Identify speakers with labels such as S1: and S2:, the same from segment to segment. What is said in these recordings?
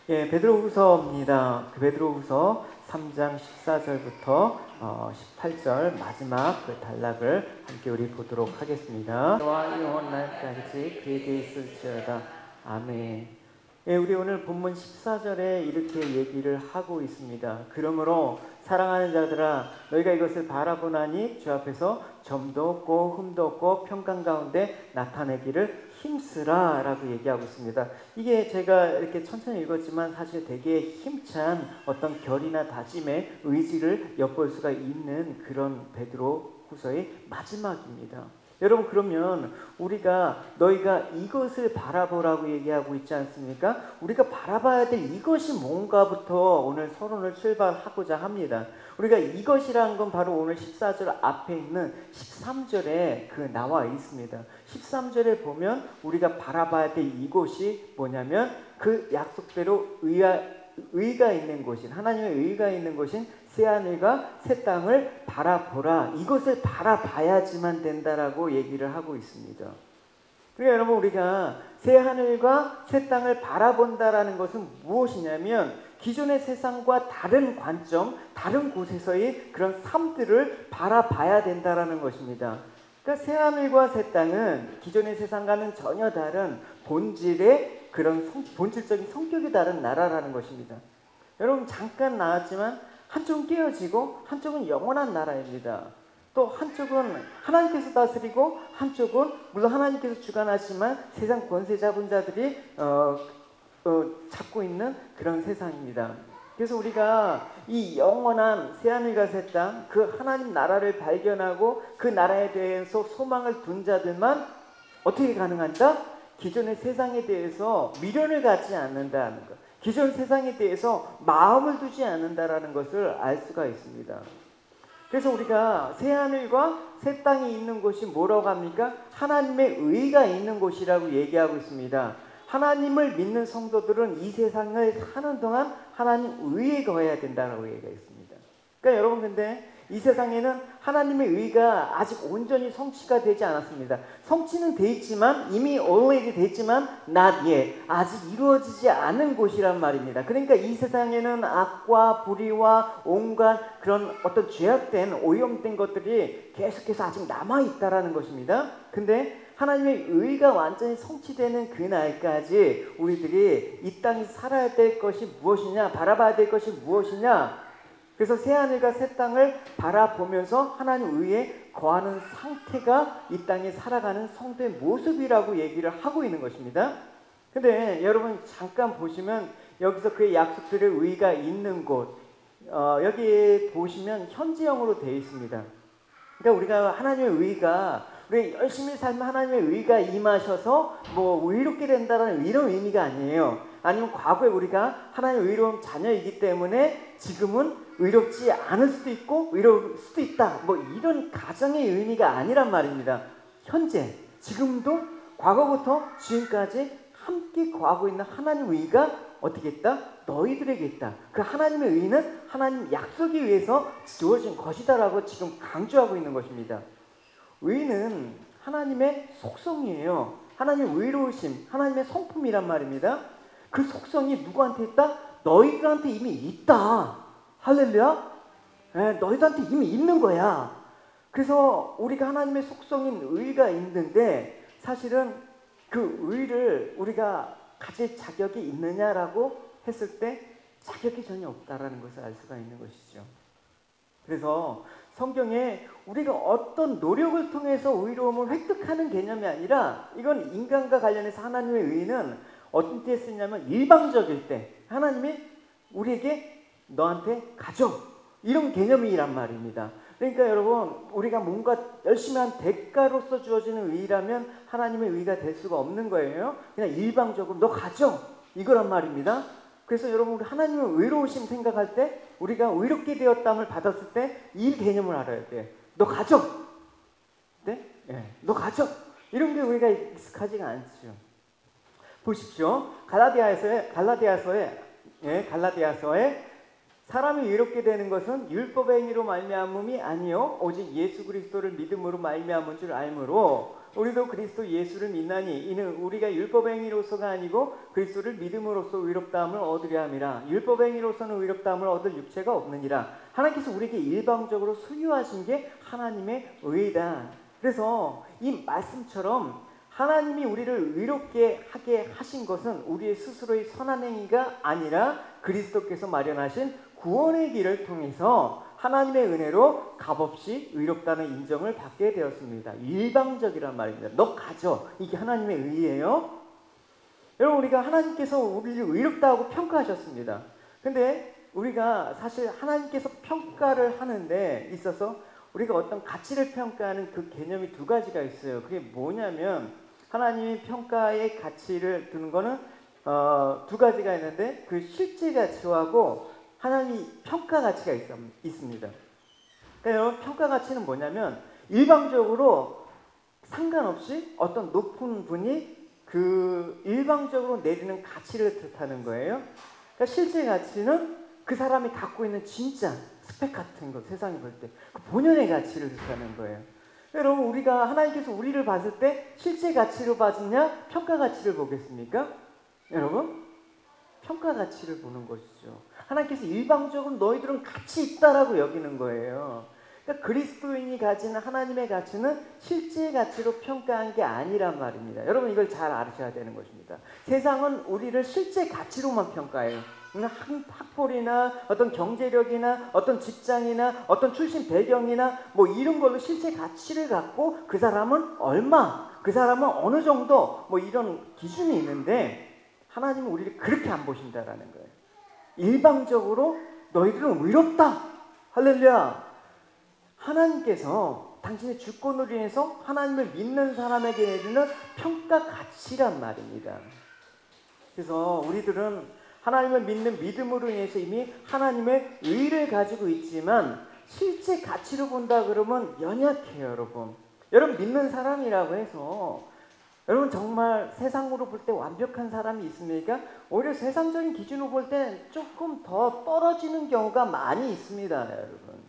S1: 예, 베드로후서입니다. 그 베드로후서 3장 14절부터 18절 마지막 그 단락을 함께 우리 보도록 하겠습니다. 너와 영원 날까지 그에게 있을지어다. 아멘. 예, 우리 오늘 본문 14절에 이렇게 얘기를 하고 있습니다. 그러므로 사랑하는 자들아, 너희가 이것을 바라보나니 주 앞에서 점도 없고 흠도 없고 평강 가운데 나타내기를 힘쓰라 라고 얘기하고 있습니다. 이게 제가 이렇게 천천히 읽었지만 사실 되게 힘찬 어떤 결의나 다짐의 의지를 엿볼 수가 있는 그런 베드로 후서의 마지막입니다. 여러분, 그러면 우리가 너희가 이것을 바라보라고 얘기하고 있지 않습니까? 우리가 바라봐야 될 이것이 뭔가부터 오늘 서론을 출발하고자 합니다. 우리가 이것이라는 건 바로 오늘 14절 앞에 있는 13절에 그 나와 있습니다. 13절에 보면 우리가 바라봐야 될 이곳이 뭐냐면 그 약속대로 의가 있는 곳인, 하나님의 의가 있는 곳인 새하늘과 새 땅을 바라보라. 이것을 바라봐야지만 된다라고 얘기를 하고 있습니다. 그러니까 여러분, 우리가 새하늘과 새 땅을 바라본다라는 것은 무엇이냐면 기존의 세상과 다른 관점, 다른 곳에서의 그런 삶들을 바라봐야 된다라는 것입니다. 그러니까 새하늘과 새 땅은 기존의 세상과는 전혀 다른 본질의 그런 본질적인 성격이 다른 나라라는 것입니다. 여러분, 잠깐 나왔지만 한쪽은 깨어지고 한쪽은 영원한 나라입니다. 또 한쪽은 하나님께서 다스리고 한쪽은 물론 하나님께서 주관하시지만 세상 권세 잡은 자들이 잡고 있는 그런 세상입니다. 그래서 우리가 이 영원한 새하늘과 새 땅, 그 하나님 나라를 발견하고 그 나라에 대해서 소망을 둔 자들만 어떻게 가능한가? 기존의 세상에 대해서 미련을 갖지 않는다는 것, 기존 세상에 대해서 마음을 두지 않는다라는 것을 알 수가 있습니다. 그래서 우리가 새하늘과 새 땅이 있는 곳이 뭐라고 합니까? 하나님의 의가 있는 곳이라고 얘기하고 있습니다. 하나님을 믿는 성도들은 이 세상을 사는 동안 하나님 의에 거해야 된다고 얘기했습니다. 그러니까 여러분, 근데 이 세상에는 하나님의 의가 아직 온전히 성취가 되지 않았습니다. 성취는 돼 있지만, 이미 already 됐지만 not yet, 아직 이루어지지 않은 곳이란 말입니다. 그러니까 이 세상에는 악과 불의와 온갖 그런 어떤 죄악된 오염된 것들이 계속해서 아직 남아있다라는 것입니다. 근데 하나님의 의가 완전히 성취되는 그날까지 우리들이 이 땅에 살아야 될 것이 무엇이냐, 바라봐야 될 것이 무엇이냐. 그래서 새하늘과 새 땅을 바라보면서 하나님 의에 거하는 상태가 이 땅에 살아가는 성도의 모습이라고 얘기를 하고 있는 것입니다. 근데 여러분, 잠깐 보시면 여기서 그의 약속들의 의가 있는 곳, 여기 보시면 현지형으로 되어 있습니다. 그러니까 우리가 하나님의 의가, 우리 열심히 살면 하나님의 의가 임하셔서 뭐 의롭게 된다는 이런 의미가 아니에요. 아니면 과거에 우리가 하나님의 의로운 자녀이기 때문에 지금은 의롭지 않을 수도 있고 의로울 수도 있다, 뭐 이런 가정의 의미가 아니란 말입니다. 현재, 지금도 과거부터 지금까지 함께 거하고 있는 하나님의 의가 어떻게 있다? 너희들에게 있다. 그 하나님의 의는 하나님 약속에 의해서 주어진 것이다라고 지금 강조하고 있는 것입니다. 의는 하나님의 속성이에요. 하나님의 의로우심, 하나님의 성품이란 말입니다. 그 속성이 누구한테 있다? 너희들한테 이미 있다. 할렐루야. 너희들한테 이미 있는 거야. 그래서 우리가 하나님의 속성인 의가 있는데, 사실은 그 의를 우리가 가질 자격이 있느냐라고 했을 때 자격이 전혀 없다라는 것을 알 수가 있는 것이죠. 그래서 성경에 우리가 어떤 노력을 통해서 의로움을 획득하는 개념이 아니라, 이건 인간과 관련해서 하나님의 의는 어떤 때에 쓰냐면 일방적일 때 하나님이 우리에게 너한테 가져, 이런 개념이란 말입니다. 그러니까 여러분, 우리가 뭔가 열심히 한 대가로서 주어지는 의라면 하나님의 의가 될 수가 없는 거예요. 그냥 일방적으로 너 가져, 이거란 말입니다. 그래서 여러분, 우리 하나님의 의로우심 생각할 때, 우리가 의롭게 되었담을 받았을 때 이 개념을 알아야 돼. 너 가져. 네? 너 가져. 이런 게 우리가 익숙하지가 않죠. 보십시오. 갈라디아서에 사람이 의롭게 되는 것은 율법의 행위로 말미암음이 아니요 오직 예수 그리스도를 믿음으로 말미암은 줄 알므로 우리도 그리스도 예수를 믿나니 이는 우리가 율법의 행위로서가 아니고 그리스도를 믿음으로써 의롭다함을 얻으려 함이라. 율법의 행위로서는 의롭다함을 얻을 육체가 없느니라. 하나님께서 우리에게 일방적으로 수유하신 게 하나님의 의다. 그래서 이 말씀처럼 하나님이 우리를 의롭게 하게 하신 것은 우리의 스스로의 선한 행위가 아니라 그리스도께서 마련하신 구원의 길을 통해서 하나님의 은혜로 값없이 의롭다는 인정을 받게 되었습니다. 일방적이란 말입니다. 너 가져. 이게 하나님의 의예요. 여러분, 우리가 하나님께서 우리를 의롭다고 평가하셨습니다. 근데 우리가 사실 하나님께서 평가를 하는데 있어서 우리가 어떤 가치를 평가하는 그 개념이 두 가지가 있어요. 그게 뭐냐면 하나님이 평가의 가치를 두는 거는 두 가지가 있는데 그 실제 가치하고 하나님이 평가 가치가 있습니다. 그러니까 여러분, 평가 가치는 뭐냐면 일방적으로 상관없이 어떤 높은 분이 그 일방적으로 내리는 가치를 뜻하는 거예요. 그러니까 실제 가치는 그 사람이 갖고 있는 진짜 스펙 같은 거, 세상이 볼 때 그 본연의 가치를 뜻하는 거예요. 여러분, 우리가 하나님께서 우리를 봤을 때 실제 가치로 봐주냐, 평가 가치를 보겠습니까? 여러분, 평가 가치를 보는 것이죠. 하나님께서 일방적으로 너희들은 가치 있다라고 여기는 거예요. 그러니까 그리스도인이 가지는 하나님의 가치는 실제 가치로 평가한 게 아니란 말입니다. 여러분, 이걸 잘 아셔야 되는 것입니다. 세상은 우리를 실제 가치로만 평가해요. 학벌이나 어떤 경제력이나 어떤 직장이나 어떤 출신 배경이나 뭐 이런 걸로 실제 가치를 갖고 그 사람은 얼마, 그 사람은 어느 정도 뭐 이런 기준이 있는데 하나님은 우리를 그렇게 안 보신다라는 거예요. 일방적으로 너희들은 의롭다. 할렐루야. 하나님께서 당신의 주권으로 인해서 하나님을 믿는 사람에게 내리는 평가 가치란 말입니다. 그래서 우리들은 하나님을 믿는 믿음으로 인해서 이미 하나님의 의를 가지고 있지만 실제 가치로 본다 그러면 연약해요, 여러분. 여러분, 믿는 사람이라고 해서 여러분 정말 세상으로 볼 때 완벽한 사람이 있습니까? 오히려 세상적인 기준으로 볼 때 조금 더 떨어지는 경우가 많이 있습니다, 여러분.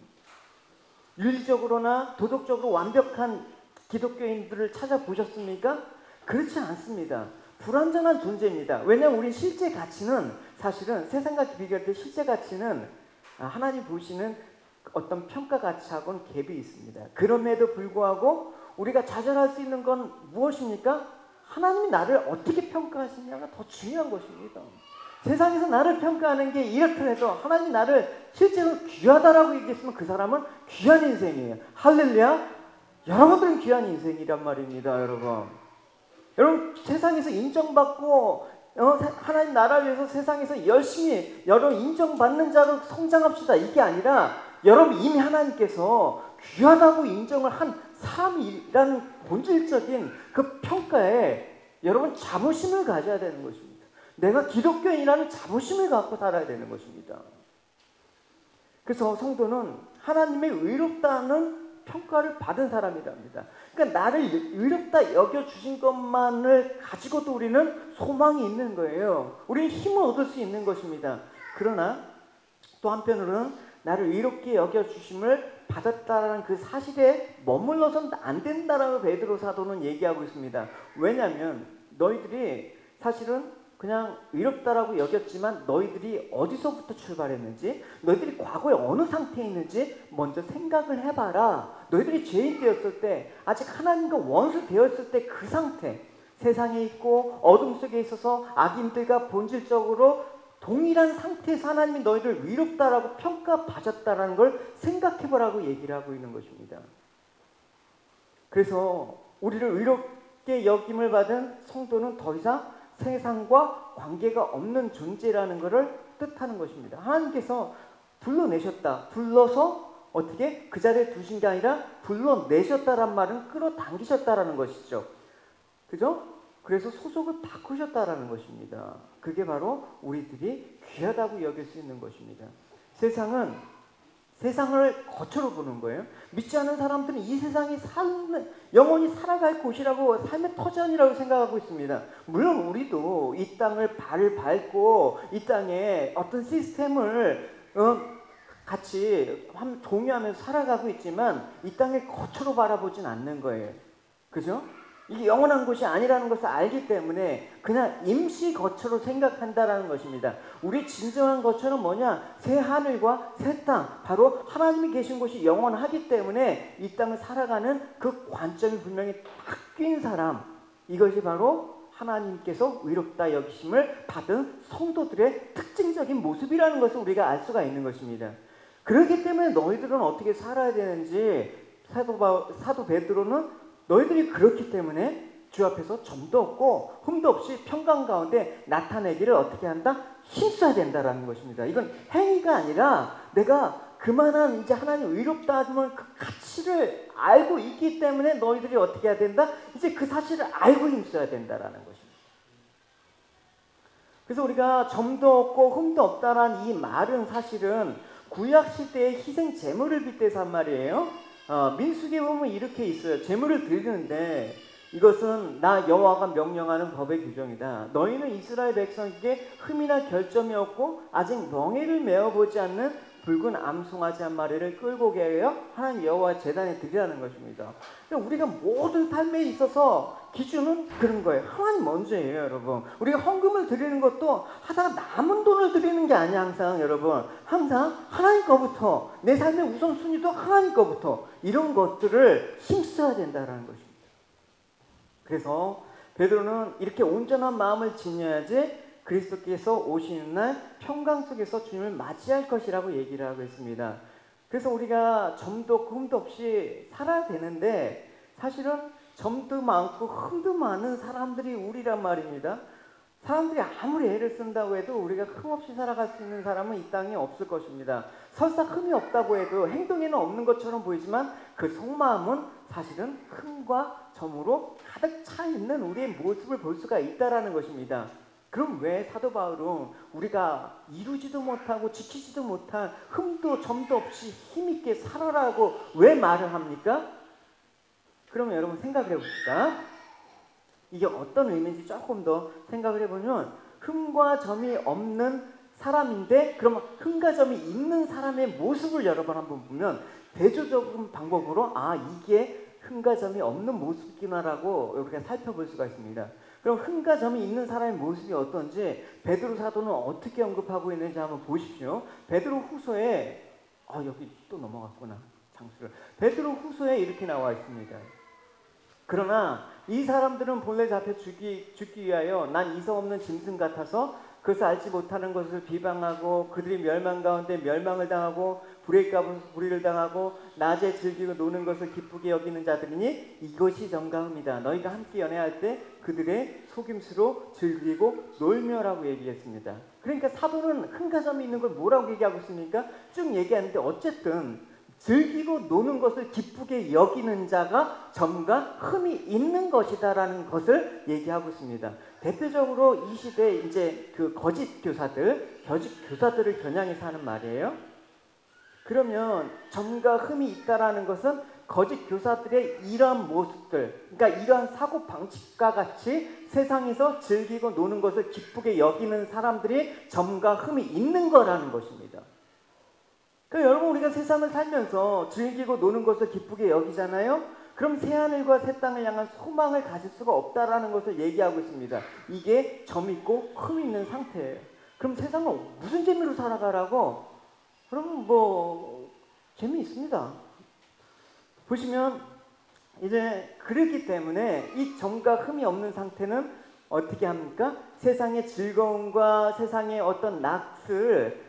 S1: 윤리적으로나 도덕적으로 완벽한 기독교인들을 찾아보셨습니까? 그렇지 않습니다. 불완전한 존재입니다. 왜냐하면 우리 실제 가치는 사실은 세상과 비교할 때 실제 가치는 하나님 보시는 어떤 평가 가치하고는 갭이 있습니다. 그럼에도 불구하고 우리가 좌절할 수 있는 건 무엇입니까? 하나님이 나를 어떻게 평가하시냐가 더 중요한 것입니다. 세상에서 나를 평가하는 게 이렇다 해서 하나님이 나를 실제로 귀하다라고 얘기했으면 그 사람은 귀한 인생이에요. 할렐루야. 여러분들은 귀한 인생이란 말입니다, 여러분. 여러분, 세상에서 인정받고 하나님 나라를 위해서 세상에서 열심히 여러분 인정받는 자로 성장합시다. 이게 아니라 여러분 이미 하나님께서 귀하다고 인정을 한 사람이라는 본질적인 그 평가에 여러분 자부심을 가져야 되는 것입니다. 내가 기독교인이라는 자부심을 갖고 살아야 되는 것입니다. 그래서 성도는 하나님의 의롭다는 평가를 받은 사람이랍니다. 그러니까 나를 의롭다 여겨주신 것만을 가지고도 우리는 소망이 있는 거예요. 우리는 힘을 얻을 수 있는 것입니다. 그러나 또 한편으로는 나를 의롭게 여겨주심을 받았다는 그 사실에 머물러서는 안 된다라고 베드로 사도는 얘기하고 있습니다. 왜냐하면 너희들이 사실은 그냥 의롭다라고 여겼지만 너희들이 어디서부터 출발했는지, 너희들이 과거에 어느 상태에 있는지 먼저 생각을 해봐라. 너희들이 죄인 되었을 때, 아직 하나님과 원수 되었을 때 그 상태, 세상에 있고 어둠 속에 있어서 악인들과 본질적으로 동일한 상태에서 하나님이 너희를 의롭다라고 평가받았다라는 걸 생각해보라고 얘기를 하고 있는 것입니다. 그래서 우리를 의롭게 여김을 받은 성도는 더 이상 세상과 관계가 없는 존재라는 것을 뜻하는 것입니다. 하나님께서 불러내셨다. 불러서 어떻게 그 자리에 두신 게 아니라 불러내셨다란 말은 끌어당기셨다라는 것이죠. 그죠? 그래서 소속을 바꾸셨다라는 것입니다. 그게 바로 우리들이 귀하다고 여길 수 있는 것입니다. 세상을 거처로 보는 거예요. 믿지 않는 사람들은 이 세상이 영원히 살아갈 곳이라고, 삶의 터전이라고 생각하고 있습니다. 물론 우리도 이 땅을 발을 밟고 이 땅에 어떤 시스템을 같이 동요하면서 살아가고 있지만 이 땅을 거처로 바라보진 않는 거예요. 그죠? 이게 영원한 곳이 아니라는 것을 알기 때문에 그냥 임시 거처로 생각한다라는 것입니다. 우리 진정한 거처는 뭐냐? 새 하늘과 새 땅, 바로 하나님이 계신 곳이 영원하기 때문에 이 땅을 살아가는 그 관점이 분명히 바뀐 사람, 이것이 바로 하나님께서 의롭다 여기심을 받은 성도들의 특징적인 모습이라는 것을 우리가 알 수가 있는 것입니다. 그렇기 때문에 너희들은 어떻게 살아야 되는지 사도 베드로는 너희들이 그렇기 때문에 주 앞에서 점도 없고 흠도 없이 평강 가운데 나타내기를 어떻게 한다? 힘써야 된다라는 것입니다. 이건 행위가 아니라 내가 그만한 이제 하나님 의롭다 하면 그 가치를 알고 있기 때문에 너희들이 어떻게 해야 된다? 이제 그 사실을 알고 힘써야 된다라는 것입니다. 그래서 우리가 점도 없고 흠도 없다라는 이 말은 사실은 구약 시대의 희생 제물을 빗대서 한 말이에요. 민수기에 보면 이렇게 있어요. 제물을 드리는데 이것은 나 여호와가 명령하는 법의 규정이다. 너희는 이스라엘 백성에게 흠이나 결점이 없고 아직 멍에를 메어보지 않는 붉은 암송아지 한 마리를 끌고 오게 하여 하나님 여호와 제단에 드리라는 것입니다. 그러니까 우리가 모든 삶에 있어서 기준은 그런 거예요. 하나님 먼저예요, 여러분. 우리가 헌금을 드리는 것도 하다가 남은 돈을 드리는 게 아니야, 항상 여러분. 항상 하나님 거부터, 내 삶의 우선순위도 하나님 거부터, 이런 것들을 힘써야 된다는 것입니다. 그래서 베드로는 이렇게 온전한 마음을 지녀야지 그리스도께서 오시는 날 평강 속에서 주님을 맞이할 것이라고 얘기를 하고 있습니다. 그래서 우리가 점도 없고 흠도 없이 살아야 되는데 사실은 점도 많고 흠도 많은 사람들이 우리란 말입니다. 사람들이 아무리 애를 쓴다고 해도 우리가 흠 없이 살아갈 수 있는 사람은 이 땅에 없을 것입니다. 설사 흠이 없다고 해도 행동에는 없는 것처럼 보이지만 그 속마음은 사실은 흠과 점으로 가득 차 있는 우리의 모습을 볼 수가 있다라는 것입니다. 그럼 왜 사도 바울은 우리가 이루지도 못하고 지키지도 못한 흠도 점도 없이 힘있게 살아라고 왜 말을 합니까? 그러면 여러분 생각을 해봅시다. 이게 어떤 의미인지 조금 더 생각을 해보면 흠과 점이 없는 사람인데 그러면 흠과 점이 있는 사람의 모습을 여러분 한번 보면 대조적인 방법으로 이게 흠과 점이 없는 모습이구나라고 우리가 살펴볼 수가 있습니다. 그럼 흠과 점이 있는 사람의 모습이 어떤지 베드로 사도는 어떻게 언급하고 있는지 한번 보십시오. 베드로 후서에 여기 또 넘어갔구나 장수를. 베드로 후서에 이렇게 나와 있습니다. 그러나 이 사람들은 본래 잡혀 죽기 위하여 난 이성 없는 짐승 같아서 그것을 알지 못하는 것을 비방하고 그들이 멸망 가운데 멸망을 당하고 불의 값은 불의를 당하고 낮에 즐기고 노는 것을 기쁘게 여기는 자들이니 이것이 정가음이다. 너희가 함께 연애할 때 그들의 속임수로 즐기고 놀며라고 얘기했습니다. 그러니까 사도는 흠과 점이 있는 걸 뭐라고 얘기하고 있습니까? 쭉 얘기하는데 어쨌든 즐기고 노는 것을 기쁘게 여기는 자가 점과 흠이 있는 것이다라는 것을 얘기하고 있습니다. 대표적으로 이 시대에 이제 그 거짓 교사들을 겨냥해서 하는 말이에요. 그러면 점과 흠이 있다라는 것은 거짓 교사들의 이러한 모습들, 그러니까 이러한 사고 방식과 같이 세상에서 즐기고 노는 것을 기쁘게 여기는 사람들이 점과 흠이 있는 거라는 것입니다. 그러니까 여러분 우리가 세상을 살면서 즐기고 노는 것을 기쁘게 여기잖아요. 그럼 새하늘과 새 땅을 향한 소망을 가질 수가 없다라는 것을 얘기하고 있습니다. 이게 점 있고 흠 있는 상태예요. 그럼 세상은 무슨 재미로 살아가라고? 그러면 재미있습니다. 보시면 이제 그렇기 때문에 이 점과 흠이 없는 상태는 어떻게 합니까? 세상의 즐거움과 세상의 어떤 낯을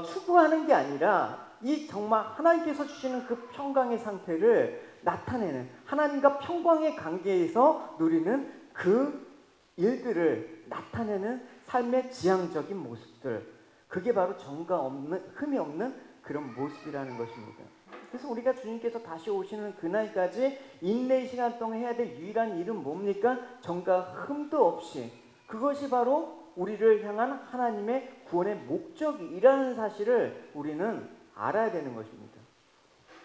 S1: 추구하는 게 아니라 이 정말 하나님께서 주시는 그 평강의 상태를 나타내는 하나님과 평강의 관계에서 누리는 그 일들을 나타내는 삶의 지향적인 모습들, 그게 바로 점과 없는 흠이 없는 그런 모습이라는 것입니다. 그래서 우리가 주님께서 다시 오시는 그날까지 인내의 시간 동안 해야 될 유일한 일은 뭡니까? 점과 흠도 없이, 그것이 바로 우리를 향한 하나님의 구원의 목적이라는 사실을 우리는 알아야 되는 것입니다.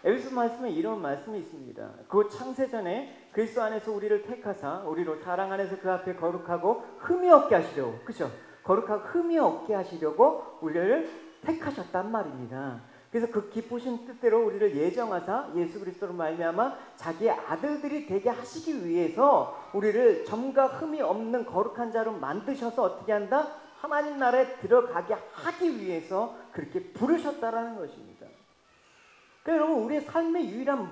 S1: 에베소 말씀에 이런 말씀이 있습니다. 그 창세전에 그리스도 안에서 우리를 택하사 우리로 사랑 안에서 그 앞에 거룩하고 흠이 없게 하시려고, 그렇죠? 거룩하고 흠이 없게 하시려고 우리를 택하셨단 말입니다. 그래서 그 기쁘신 뜻대로 우리를 예정하사 예수 그리스도로 말미암아 자기의 아들들이 되게 하시기 위해서 우리를 점과 흠이 없는 거룩한 자로 만드셔서 어떻게 한다? 하나님 나라에 들어가게 하기 위해서 그렇게 부르셨다라는 것입니다. 그러니까 여러분, 우리의 삶의 유일한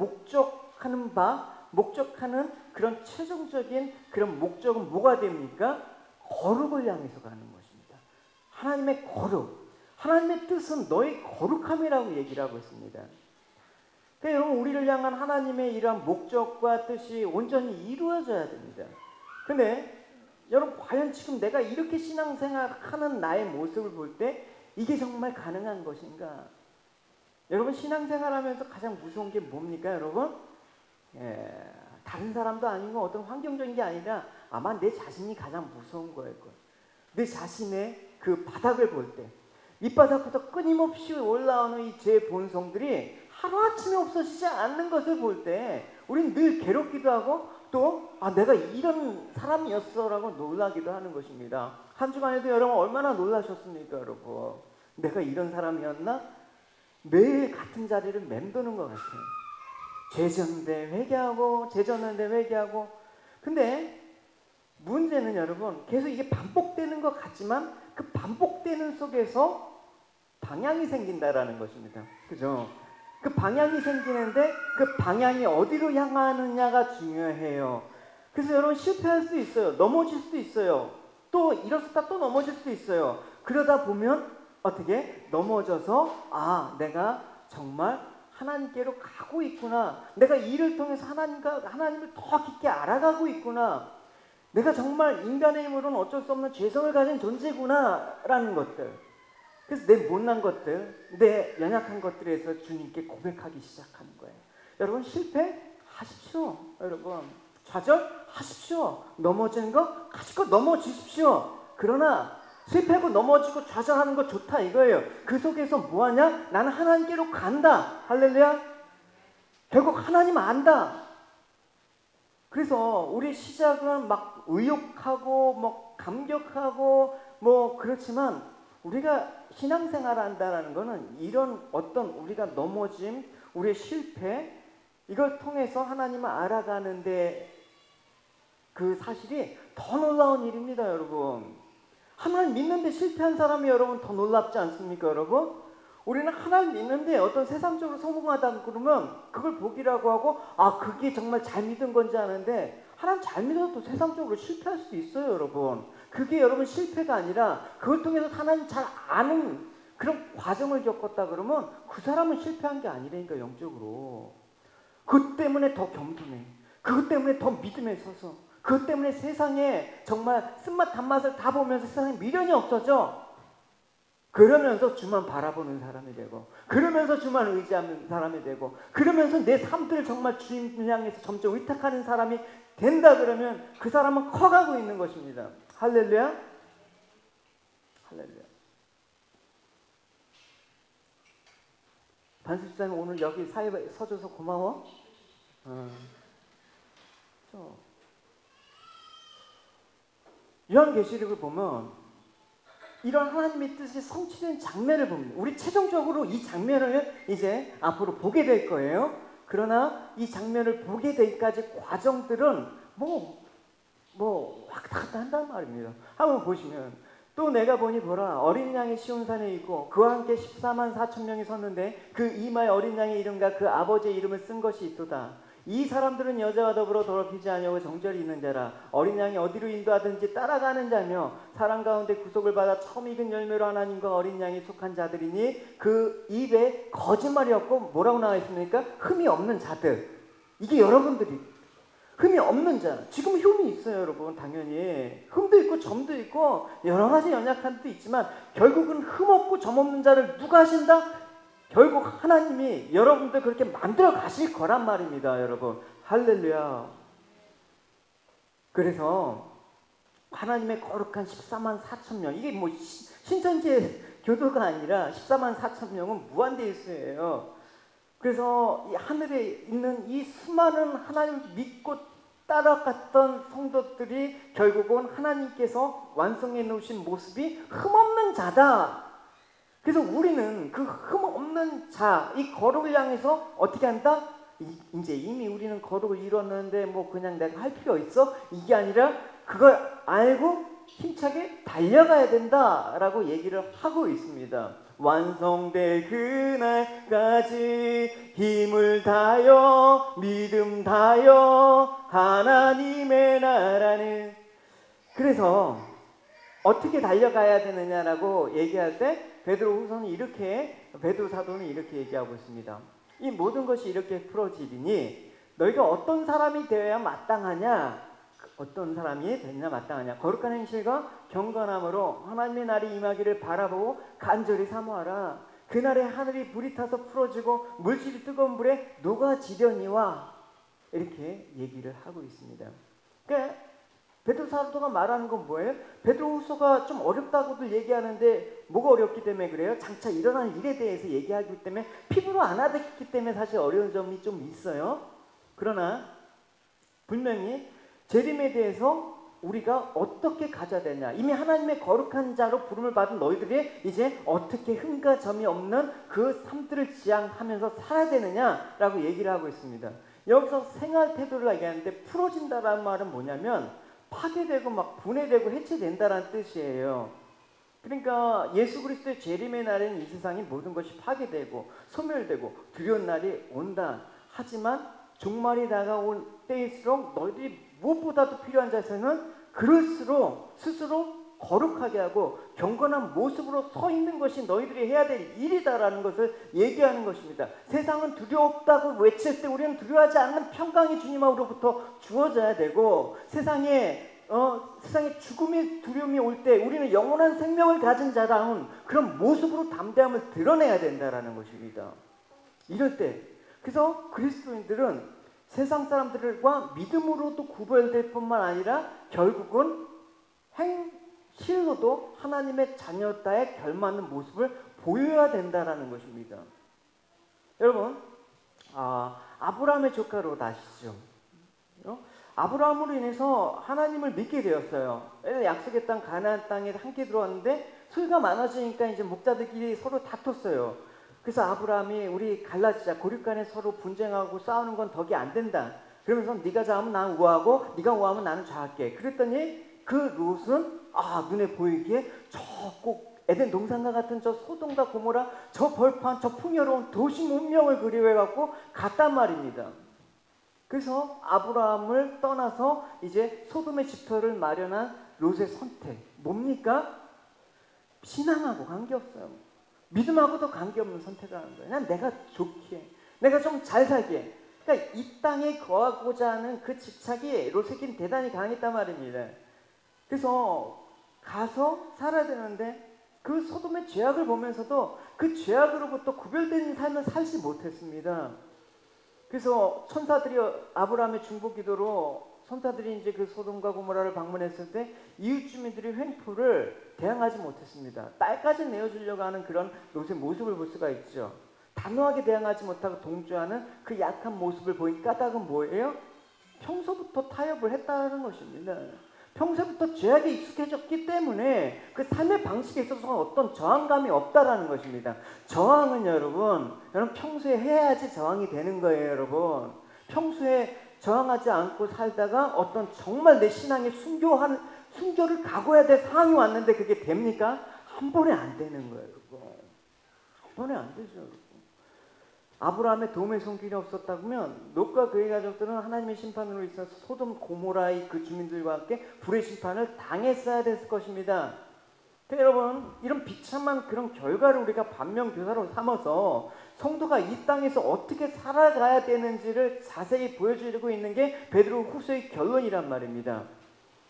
S1: 목적하는 그런 최종적인 그런 목적은 뭐가 됩니까? 거룩을 향해서 가는 것입니다. 하나님의 거룩. 하나님의 뜻은 너의 거룩함이라고 얘기를 하고 있습니다. 그러니까 여러분, 우리를 향한 하나님의 이러한 목적과 뜻이 온전히 이루어져야 됩니다. 근데 여러분, 과연 지금 내가 이렇게 신앙생활하는 나의 모습을 볼 때 이게 정말 가능한 것인가? 여러분, 신앙생활하면서 가장 무서운 게 뭡니까, 여러분? 다른 사람도 아니고 어떤 환경적인 게 아니라 아마 내 자신이 가장 무서운 거예요. 내 자신의 그 바닥을 볼 때, 밑바닥부터 끊임없이 올라오는 이 제 본성들이 하루아침에 없어지지 않는 것을 볼 때 우린 늘 괴롭기도 하고 또 내가 이런 사람이었어라고 놀라기도 하는 것입니다. 한 주간에도 여러분 얼마나 놀라셨습니까, 여러분? 내가 이런 사람이었나? 매일 같은 자리를 맴도는 것 같아요. 죄졌는데 회개하고 죄졌는데 회개하고. 근데 문제는 여러분, 계속 이게 반복되는 것 같지만 그 반복되는 속에서 방향이 생긴다라는 것입니다. 그죠? 그 방향이 생기는데 그 방향이 어디로 향하느냐가 중요해요. 그래서 여러분, 실패할 수 있어요. 넘어질 수도 있어요. 또 일어섰다 또 넘어질 수도 있어요. 그러다 보면 어떻게 넘어져서 내가 정말 하나님께로 가고 있구나. 내가 이를 통해서 하나님을 더 깊게 알아가고 있구나. 내가 정말 인간의 힘으로는 어쩔 수 없는 죄성을 가진 존재구나 라는 것들. 그래서 내 못난 것들, 내 연약한 것들에서 주님께 고백하기 시작하는 거예요. 여러분, 실패하십시오. 여러분, 좌절하십시오. 넘어지는 거 가지고 넘어지십시오. 그러나 실패하고 넘어지고 좌절하는 거 좋다 이거예요. 그 속에서 뭐하냐? 나는 하나님께로 간다. 할렐루야. 결국 하나님 안다. 그래서 우리 시작은 막 의욕하고 감격하고 그렇지만 우리가 신앙생활을 한다는 것은 이런 어떤 우리가 넘어짐, 우리의 실패, 이걸 통해서 하나님을 알아가는데 그 사실이 더 놀라운 일입니다, 여러분. 하나님 믿는데 실패한 사람이 여러분 더 놀랍지 않습니까, 여러분? 우리는 하나님 믿는데 어떤 세상적으로 성공하다 그러면 그걸 복이라고 하고 그게 정말 잘 믿은 건지 아는데, 하나님 잘 믿어도 세상적으로 실패할 수도 있어요, 여러분. 그게 여러분 실패가 아니라 그걸 통해서 하나님 잘 아는 그런 과정을 겪었다 그러면 그 사람은 실패한 게 아니라니까, 영적으로. 그것 때문에 더 겸손해. 그것 때문에 더 믿음에 서서, 그것 때문에 세상에 정말 쓴맛 단맛을 다 보면서 세상에 미련이 없어져. 그러면서 주만 바라보는 사람이 되고, 그러면서 주만 의지하는 사람이 되고, 그러면서 내 삶들을 정말 주님을 향해서 점점 의탁하는 사람이 된다 그러면 그 사람은 커가고 있는 것입니다. 할렐루야. 할렐루야. 반수집사님 오늘 여기 사이에 서줘서 고마워. 요한계시록을 보면 이런 하나님의 뜻이 성취된 장면을 봅니다. 우리 최종적으로 이 장면을 이제 앞으로 보게 될 거예요. 그러나 이 장면을 보게 되기까지 과정들은 왔다 갔다 한단 말입니다. 한번 보시면, 또 내가 보니 보라, 어린 양이 시온산에 있고 그와 함께 14만 4천 명이 섰는데 그 이마에 어린 양의 이름과 그 아버지의 이름을 쓴 것이 있도다. 이 사람들은 여자와 더불어 더럽히지 아니하고 정절이 있는 자라. 어린 양이 어디로 인도하든지 따라가는 자며 사람 가운데 구속을 받아 처음 익은 열매로 하나님과 어린 양이 속한 자들이니 그 입에 거짓말이 없고 뭐라고 나와 있습니까? 흠이 없는 자들. 이게 여러분들이 흠이 없는 자. 지금 흠이 있어요, 여러분. 당연히 흠도 있고 점도 있고 여러 가지 연약한 도 있지만 결국은 흠 없고 점 없는 자를 누가 하신다? 결국 하나님이 여러분들 그렇게 만들어 가실 거란 말입니다, 여러분. 할렐루야. 그래서 하나님의 거룩한 14만 4천 명, 이게 신천지의 교도가 아니라 14만 4천 명은 무한대일수예요. 그래서 이 하늘에 있는 이 수많은 하나님을 믿고 따라갔던 성도들이 결국은 하나님께서 완성해 놓으신 모습이 흠없는 자다. 그래서 우리는 그 흠없는 없는 자, 이 거룩을 향해서 어떻게 한다? 이제 이미 우리는 거룩을 이뤘는데 뭐 그냥 내가 할 필요 있어? 이게 아니라 그걸 알고 힘차게 달려가야 된다라고 얘기를 하고 있습니다. 완성될 그날까지 힘을 다하여 믿음 다하여 하나님의 나라는. 그래서 어떻게 달려가야 되느냐라고 얘기할 때 베드로 사도는 이렇게 얘기하고 있습니다. 이 모든 것이 이렇게 풀어지리니 너희가 어떤 사람이 되어야 마땅하냐? 어떤 사람이 되냐 마땅하냐? 거룩한 행실과 경건함으로 하나님의 날이 임하기를 바라보고 간절히 사모하라. 그날에 하늘이 불이 타서 풀어지고 물질이 뜨거운 불에 녹아지려니와. 이렇게 얘기를 하고 있습니다. 그러니까 베드로 사도가 말하는 건 뭐예요? 베드로후서가 좀 어렵다고도 얘기하는데 뭐가 어렵기 때문에 그래요? 장차 일어날 일에 대해서 얘기하기 때문에 피부로 안 와닿기 때문에 사실 어려운 점이 좀 있어요. 그러나 분명히 재림에 대해서 우리가 어떻게 가져야 되냐, 이미 하나님의 거룩한 자로 부름을 받은 너희들이 이제 어떻게 흠과 점이 없는 그 삶들을 지향하면서 살아야 되느냐라고 얘기를 하고 있습니다. 여기서 생활 태도를 얘기하는데 풀어진다라는 말은 뭐냐면 파괴되고 막 분해되고 해체된다라는 뜻이에요. 그러니까 예수 그리스도의 재림의 날에는 이 세상의 모든 것이 파괴되고 소멸되고 두려운 날이 온다. 하지만 종말이 다가올 때일수록 너희들이 무엇보다도 필요한 자세는 그럴수록 스스로 거룩하게 하고 경건한 모습으로 서 있는 것이 너희들이 해야 될 일이다라는 것을 얘기하는 것입니다. 세상은 두렵다고 외칠 때 우리는 두려워하지 않는 평강이 주님으로부터 주어져야 되고, 세상에 죽음의 두려움이 올 때 우리는 영원한 생명을 가진 자다운 그런 모습으로 담대함을 드러내야 된다라는 것입니다. 이럴 때 그래서 그리스도인들은 세상 사람들과 믿음으로도 구별될 뿐만 아니라 결국은 행실로도 하나님의 자녀다에 결맞는 모습을 보여야 된다라는 것입니다. 여러분, 아브라함의 조카 롯 아시죠? 아브라함으로 인해서 하나님을 믿게 되었어요. 약속의 땅 가나안 땅에 함께 들어왔는데 소유가 많아지니까 이제 목자들끼리 서로 다퉜어요. 그래서 아브라함이 우리 갈라지자, 고립간에 서로 분쟁하고 싸우는 건 덕이 안 된다. 그러면서 네가 좌하면 나는 우하고 네가 우하면 나는 좌할게. 그랬더니 그 롯은 눈에 보이기에 저 꼭 에덴 동산과 같은 저 소돔과 고모라, 저 벌판, 저 풍요로운 도시 문명을 그리워해갖고 갔단 말입니다. 그래서 아브라함을 떠나서 이제 소돔의 집터를 마련한 롯의 선택, 뭡니까? 신앙하고 관계없어요. 믿음하고도 관계없는 선택을 하는 거예요. 그냥 내가 좋게, 내가 좀 잘 살게. 그러니까 이 땅에 거하고자 하는 그 집착이 롯에게는 대단히 강했단 말입니다. 그래서 가서 살아야 되는데 그 소돔의 죄악을 보면서도 그 죄악으로부터 구별된 삶을 살지 못했습니다. 그래서 천사들이 아브라함의 중보 기도로 천사들이 이제 그 소돔과 고모라를 방문했을 때 이웃 주민들이 횡포를 대항하지 못했습니다. 딸까지 내어주려고 하는 그런 롯의 모습을 볼 수가 있죠. 단호하게 대항하지 못하고 동조하는 그 약한 모습을 보인 까닭은 뭐예요? 평소부터 타협을 했다는 것입니다. 평소부터 죄악에 익숙해졌기 때문에 그 삶의 방식에 있어서 어떤 저항감이 없다라는 것입니다. 저항은 여러분 평소에 해야지 저항이 되는 거예요. 여러분 평소에 저항하지 않고 살다가 어떤 정말 내 신앙에 순교를 각오해야 될 상황이 왔는데 그게 됩니까? 한 번에 안 되는 거예요. 여러분. 한 번에 안 되죠. 여러분. 아브라함의 도움의 손길이 없었다면 롯과 그의 가족들은 하나님의 심판으로 있어서 소돔 고모라의 그 주민들과 함께 불의 심판을 당했어야 됐을 것입니다. 여러분 이런 비참한 그런 결과를 우리가 반면교사로 삼아서 성도가 이 땅에서 어떻게 살아가야 되는지를 자세히 보여주고 있는 게 베드로 후서의 결론이란 말입니다.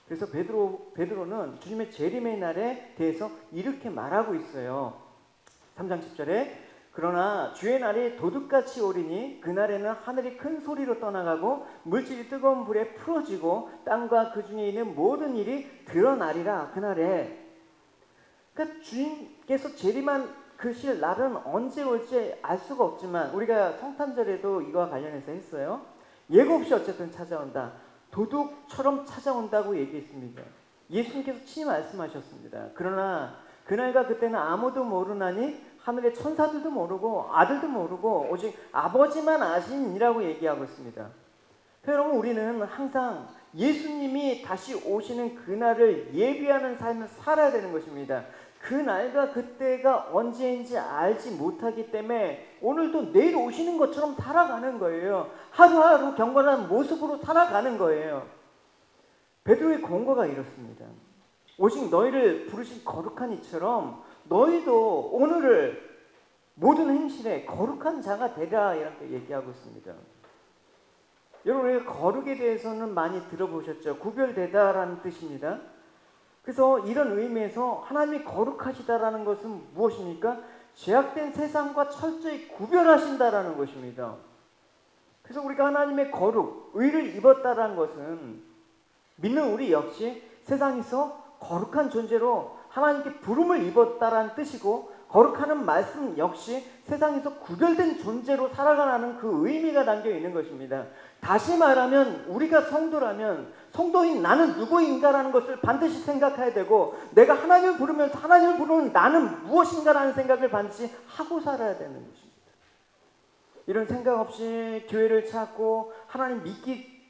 S1: 그래서 베드로는 주님의 재림의 날에 대해서 이렇게 말하고 있어요. 3장 10절에 그러나 주의 날이 도둑같이 오리니 그날에는 하늘이 큰 소리로 떠나가고 물질이 뜨거운 불에 풀어지고 땅과 그 중에 있는 모든 일이 드러나리라. 그날에 그러니까 주님께서 재림한 그 날은 언제 올지 알 수가 없지만 우리가 성탄절에도 이거와 관련해서 했어요. 예고 없이 어쨌든 찾아온다. 도둑처럼 찾아온다고 얘기했습니다. 예수님께서 친히 말씀하셨습니다. 그러나 그날과 그때는 아무도 모르나니 하늘의 천사들도 모르고 아들도 모르고 오직 아버지만 아신이라고 얘기하고 있습니다. 여러분, 우리는 항상 예수님이 다시 오시는 그날을 예비하는 삶을 살아야 되는 것입니다. 그날과 그때가 언제인지 알지 못하기 때문에 오늘도 내일 오시는 것처럼 살아가는 거예요. 하루하루 경건한 모습으로 살아가는 거예요. 베드로의 권고가 이렇습니다. 오직 너희를 부르신 거룩한 이처럼 너희도 오늘을 모든 행실에 거룩한 자가 되라, 이렇게 얘기하고 있습니다. 여러분, 우리가 거룩에 대해서는 많이 들어보셨죠? 구별되다라는 뜻입니다. 그래서 이런 의미에서 하나님이 거룩하시다라는 것은 무엇입니까? 죄악된 세상과 철저히 구별하신다라는 것입니다. 그래서 우리가 하나님의 거룩, 의를 입었다라는 것은 믿는 우리 역시 세상에서 거룩한 존재로 하나님께 부름을 입었다라는 뜻이고, 거룩하는 말씀 역시 세상에서 구별된 존재로 살아가는 그 의미가 담겨 있는 것입니다. 다시 말하면 우리가 성도라면 성도인 나는 누구인가라는 것을 반드시 생각해야 되고, 내가 하나님을 부르면서 하나님을 부르는 나는 무엇인가라는 생각을 반드시 하고 살아야 되는 것입니다. 이런 생각 없이 교회를 찾고 하나님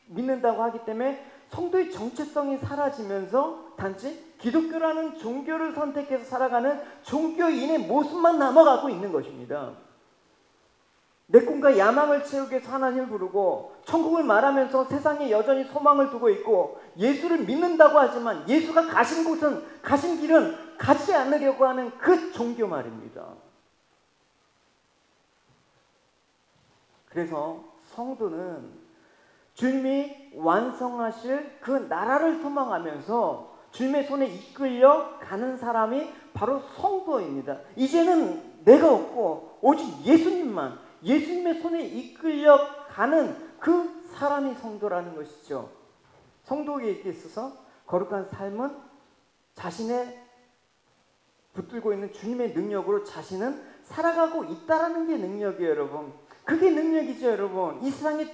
S1: 믿는다고 하기 때문에 성도의 정체성이 사라지면서 단지 기독교라는 종교를 선택해서 살아가는 종교인의 모습만 남아가고 있는 것입니다. 내 꿈과 야망을 채우기 위해서 하나님을 부르고 천국을 말하면서 세상에 여전히 소망을 두고 있고, 예수를 믿는다고 하지만 예수가 가신 곳은, 가신 길은 가지 않으려고 하는 그 종교 말입니다. 그래서 성도는 주님이 완성하실 그 나라를 소망하면서 주님의 손에 이끌려 가는 사람이 바로 성도입니다. 이제는 내가 없고 오직 예수님만, 예수님의 손에 이끌려 가는 그 사람이 성도라는 것이죠. 성도에게 있어서 거룩한 삶은 자신의 붙들고 있는 주님의 능력으로 자신은 살아가고 있다라는 게 능력이에요, 여러분. 그게 능력이죠, 여러분. 이 세상에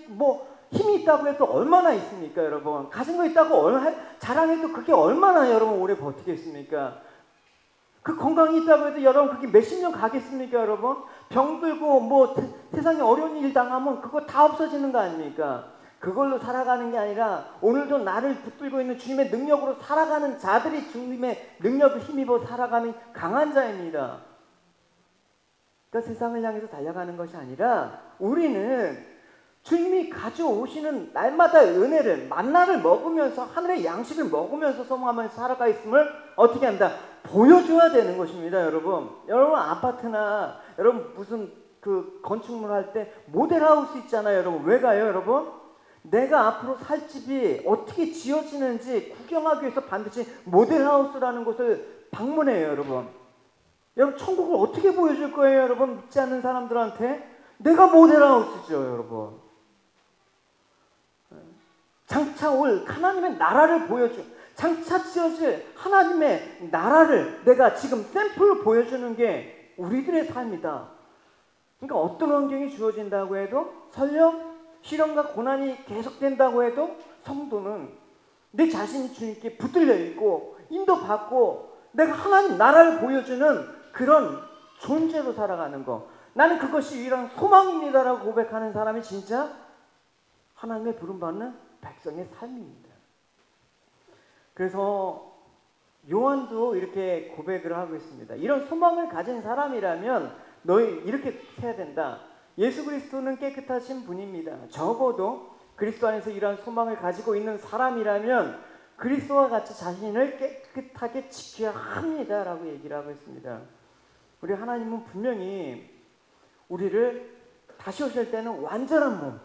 S1: 힘이 있다고 해도 얼마나 있습니까, 여러분? 가진 거 있다고 자랑해도 그게 얼마나 여러분 오래 버티겠습니까? 그 건강이 있다고 해도 여러분 그게 몇십 년 가겠습니까, 여러분? 병들고 세상에 어려운 일 당하면 그거 다 없어지는 거 아닙니까? 그걸로 살아가는 게 아니라 오늘도 나를 붙들고 있는 주님의 능력으로 살아가는 자들이 주님의 능력을 힘입어 살아가는 강한 자입니다. 그러니까 세상을 향해서 달려가는 것이 아니라 우리는 주님이 가져오시는 날마다 은혜를, 만나를 먹으면서 하늘의 양식을 먹으면서 소망하면서 살아가 있음을 어떻게 한다? 보여줘야 되는 것입니다, 여러분. 여러분 아파트나 여러분 무슨 그 건축물 할 때 모델하우스 있잖아요, 여러분. 왜 가요, 여러분? 내가 앞으로 살 집이 어떻게 지어지는지 구경하기 위해서 반드시 모델하우스라는 곳을 방문해요, 여러분. 여러분 천국을 어떻게 보여줄 거예요, 여러분? 믿지 않는 사람들한테? 내가 모델하우스죠, 여러분. 장차 올 하나님의 나라를 보여줘, 장차 지어질 하나님의 나라를 내가 지금 샘플을 보여주는 게 우리들의 삶이다. 그러니까 어떤 환경이 주어진다고 해도, 설령 시련과 고난이 계속된다고 해도 성도는 내 자신이 주님께 붙들려 있고 인도받고 내가 하나님 나라를 보여주는 그런 존재로 살아가는 거, 나는 그것이 유일한 소망입니다라고 고백하는 사람이 진짜 하나님의 부름받는 백성의 삶입니다. 그래서 요한도 이렇게 고백을 하고 있습니다. 이런 소망을 가진 사람이라면 너희 이렇게 해야 된다. 예수 그리스도는 깨끗하신 분입니다. 적어도 그리스도 안에서 이러한 소망을 가지고 있는 사람이라면 그리스도와 같이 자신을 깨끗하게 지켜야 합니다 라고 얘기를 하고 있습니다. 우리 하나님은 분명히 우리를 다시 오실 때는 완전한 몸,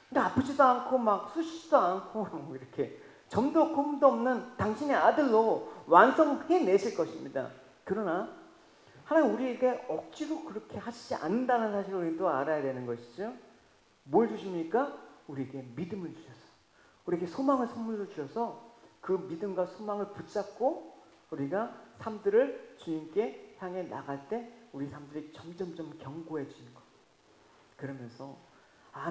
S1: 근데 아프지도 않고 막 쑤시지도 않고 이렇게 점도 없고 흠도 없는 당신의 아들로 완성해내실 것입니다. 그러나 하나님 우리에게 억지로 그렇게 하시지 않는다는 사실을 우리도 알아야 되는 것이죠. 뭘 주십니까? 우리에게 믿음을 주셔서, 우리에게 소망을 선물로 주셔서 그 믿음과 소망을 붙잡고 우리가 삶들을 주님께 향해 나갈 때 우리 삶들이 점점점 견고해지는 것. 그러면서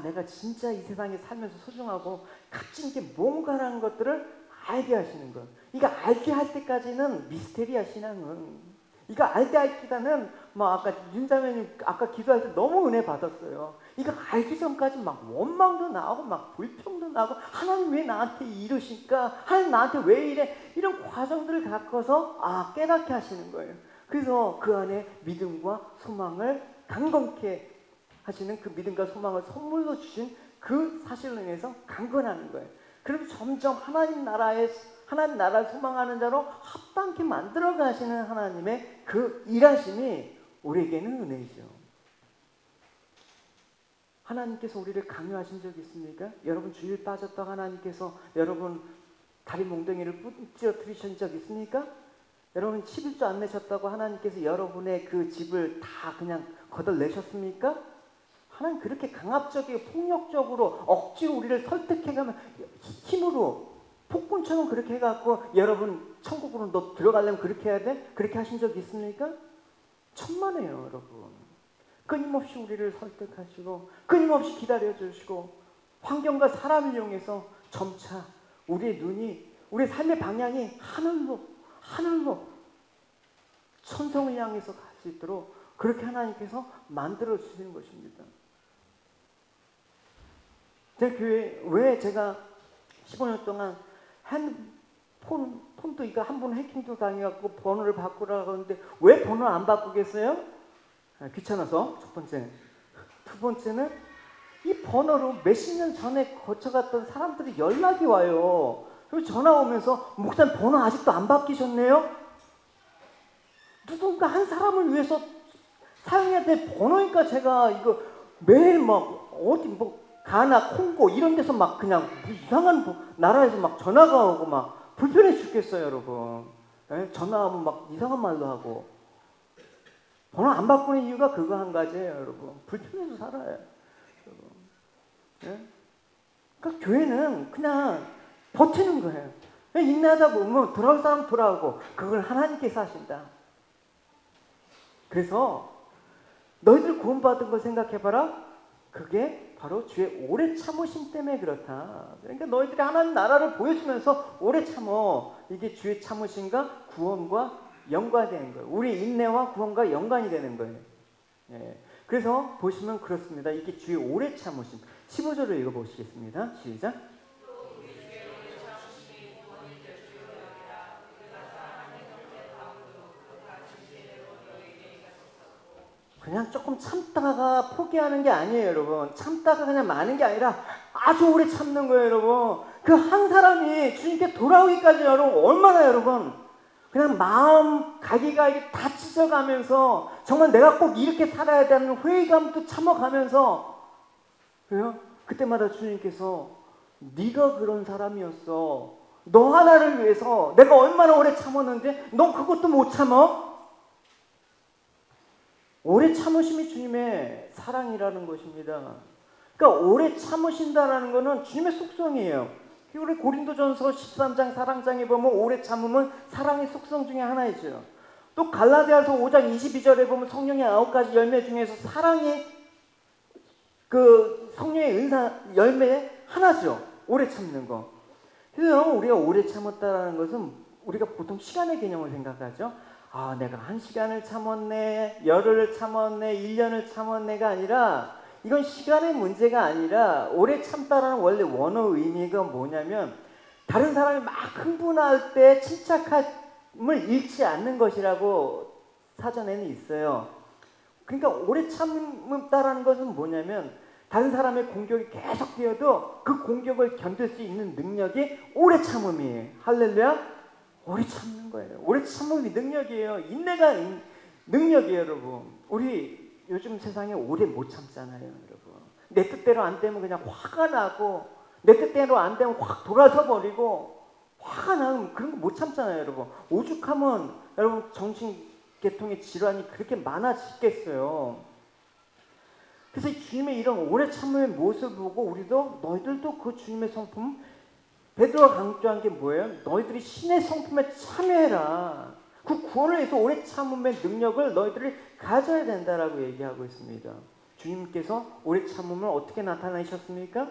S1: 내가 진짜 이 세상에 살면서 소중하고 값진 게 뭔가라는 것들을 알게 하시는 것. 이거 알게 할 때까지는 미스테리야, 신앙은. 이거 알기보다는 아까 윤자매님 아까 기도할 때 너무 은혜 받았어요. 이거 알기 전까지 막 원망도 나오고 막 불평도 나고 하나님 왜 나한테 이러실까? 하나님 나한테 왜 이래? 이런 과정들을 겪어서 깨닫게 하시는 거예요. 그래서 그 안에 믿음과 소망을 강건케 하시는 그 믿음과 소망을 선물로 주신 그 사실로 인해서 강건하는 거예요. 그럼 점점 하나님 나라를 소망하는 자로 합당케 만들어 가시는 하나님의 그 일하심이 우리에게는 은혜이죠. 하나님께서 우리를 강요하신 적 있습니까? 여러분 주일 빠졌다가 하나님께서 여러분 다리 몽둥이를 부러뜨리신 적 있습니까? 여러분 11조 안 내셨다고 하나님께서 여러분의 그 집을 다 그냥 거덜내셨습니까? 하나님 그렇게 강압적이고 폭력적으로 억지로 우리를 설득해가면 힘으로 폭군처럼 그렇게 해갖고 여러분 천국으로 너 들어가려면 그렇게 해야 돼? 그렇게 하신 적 있습니까? 천만에요 여러분. 끊임없이 우리를 설득하시고 끊임없이 기다려주시고 환경과 사람을 이용해서 점차 우리의 눈이 우리의 삶의 방향이 하늘로 천성을 향해서 갈 수 있도록 그렇게 하나님께서 만들어 주시는 것입니다. 제 교회 왜 제가 15년 동안 폰도 이거 한 번 해킹도 당해갖고 번호를 바꾸라고 하는데 왜 번호를 안 바꾸겠어요? 귀찮아서 첫 번째. 두 번째는 이 번호로 몇십 년 전에 거쳐갔던 사람들이 연락이 와요. 그리고 전화 오면서 목사님 번호 아직도 안 바뀌셨네요? 누군가 한 사람을 위해서 사용해야 될 번호니까 제가 이거 매일 어디 가나 콩고 이런 데서 그냥 이상한 나라에서 전화가 오고 불편해 죽겠어요 여러분. 전화하면 이상한 말도 하고. 번호 안 바꾸는 이유가 그거 한 가지예요 여러분. 불편해서 살아요 여러분. 그러니까 교회는 그냥 버티는 거예요. 인내하다 보면 돌아올 사람 돌아오고 그걸 하나님께서 하신다. 그래서 너희들 구원받은 걸 생각해봐라. 그게 바로 주의 오래 참으심 때문에 그렇다. 그러니까 너희들이 하나님 나라를 보여주면서 오래 참어. 이게 주의 참으심과 구원과 연관되는 거예요. 우리 인내와 구원과 연관이 되는 거예요. 그래서 보시면 그렇습니다. 이게 주의 오래 참으심. 15절을 읽어보시겠습니다. 시작. 그냥 조금 참다가 포기하는 게 아니에요 여러분. 참다가 그냥 마는 게 아니라 아주 오래 참는 거예요 여러분. 그 한 사람이 주님께 돌아오기까지 여러분 얼마나 여러분 그냥 마음 가기가 다 찢어가면서 정말 내가 꼭 이렇게 살아야 되는 회의감도 참아가면서 그래요? 그때마다 주님께서 네가 그런 사람이었어. 너 하나를 위해서 내가 얼마나 오래 참았는데 넌 그것도 못 참아? 오래 참으심이 주님의 사랑이라는 것입니다. 그러니까 오래 참으신다라는 것은 주님의 속성이에요. 우리 고린도전서 13장 사랑장에 보면 오래 참음은 사랑의 속성 중에 하나이죠. 또 갈라디아서 5장 22절에 보면 성령의 9가지 열매 중에서 사랑이 그 성령의 은사 열매 하나죠. 오래 참는 거. 그래서 우리가 오래 참았다는 것은 우리가 보통 시간의 개념을 생각하죠. 내가 1시간을 참았네, 열흘을 참았네, 1년을 참았네가 아니라 이건 시간의 문제가 아니라 오래 참다라는 원래 원어 의미가 뭐냐면 다른 사람이 막 흥분할 때 침착함을 잃지 않는 것이라고 사전에는 있어요. 그러니까 오래 참다라는 것은 뭐냐면 다른 사람의 공격이 계속 되어도 그 공격을 견딜 수 있는 능력이 오래 참음이에요. 할렐루야. 오래 참는 거예요. 오래 참음이 능력이에요. 인내가 능력이에요 여러분. 우리 요즘 세상에 오래 못 참잖아요 여러분. 내 뜻대로 안 되면 그냥 화가 나고 내 뜻대로 안 되면 확 돌아서 버리고 화가 나면 그런 거 못 참잖아요 여러분. 오죽하면 여러분 정신계통의 질환이 그렇게 많아지겠어요. 그래서 주님의 이런 오래 참음의 모습을 보고 우리도 너희들도 그 주님의 성품 베드로가 강조한 게 뭐예요? 너희들이 신의 성품에 참여해라. 그 구원을 위해서 오래 참음의 능력을 너희들이 가져야 된다라고 얘기하고 있습니다. 주님께서 오래 참음을 어떻게 나타내셨습니까?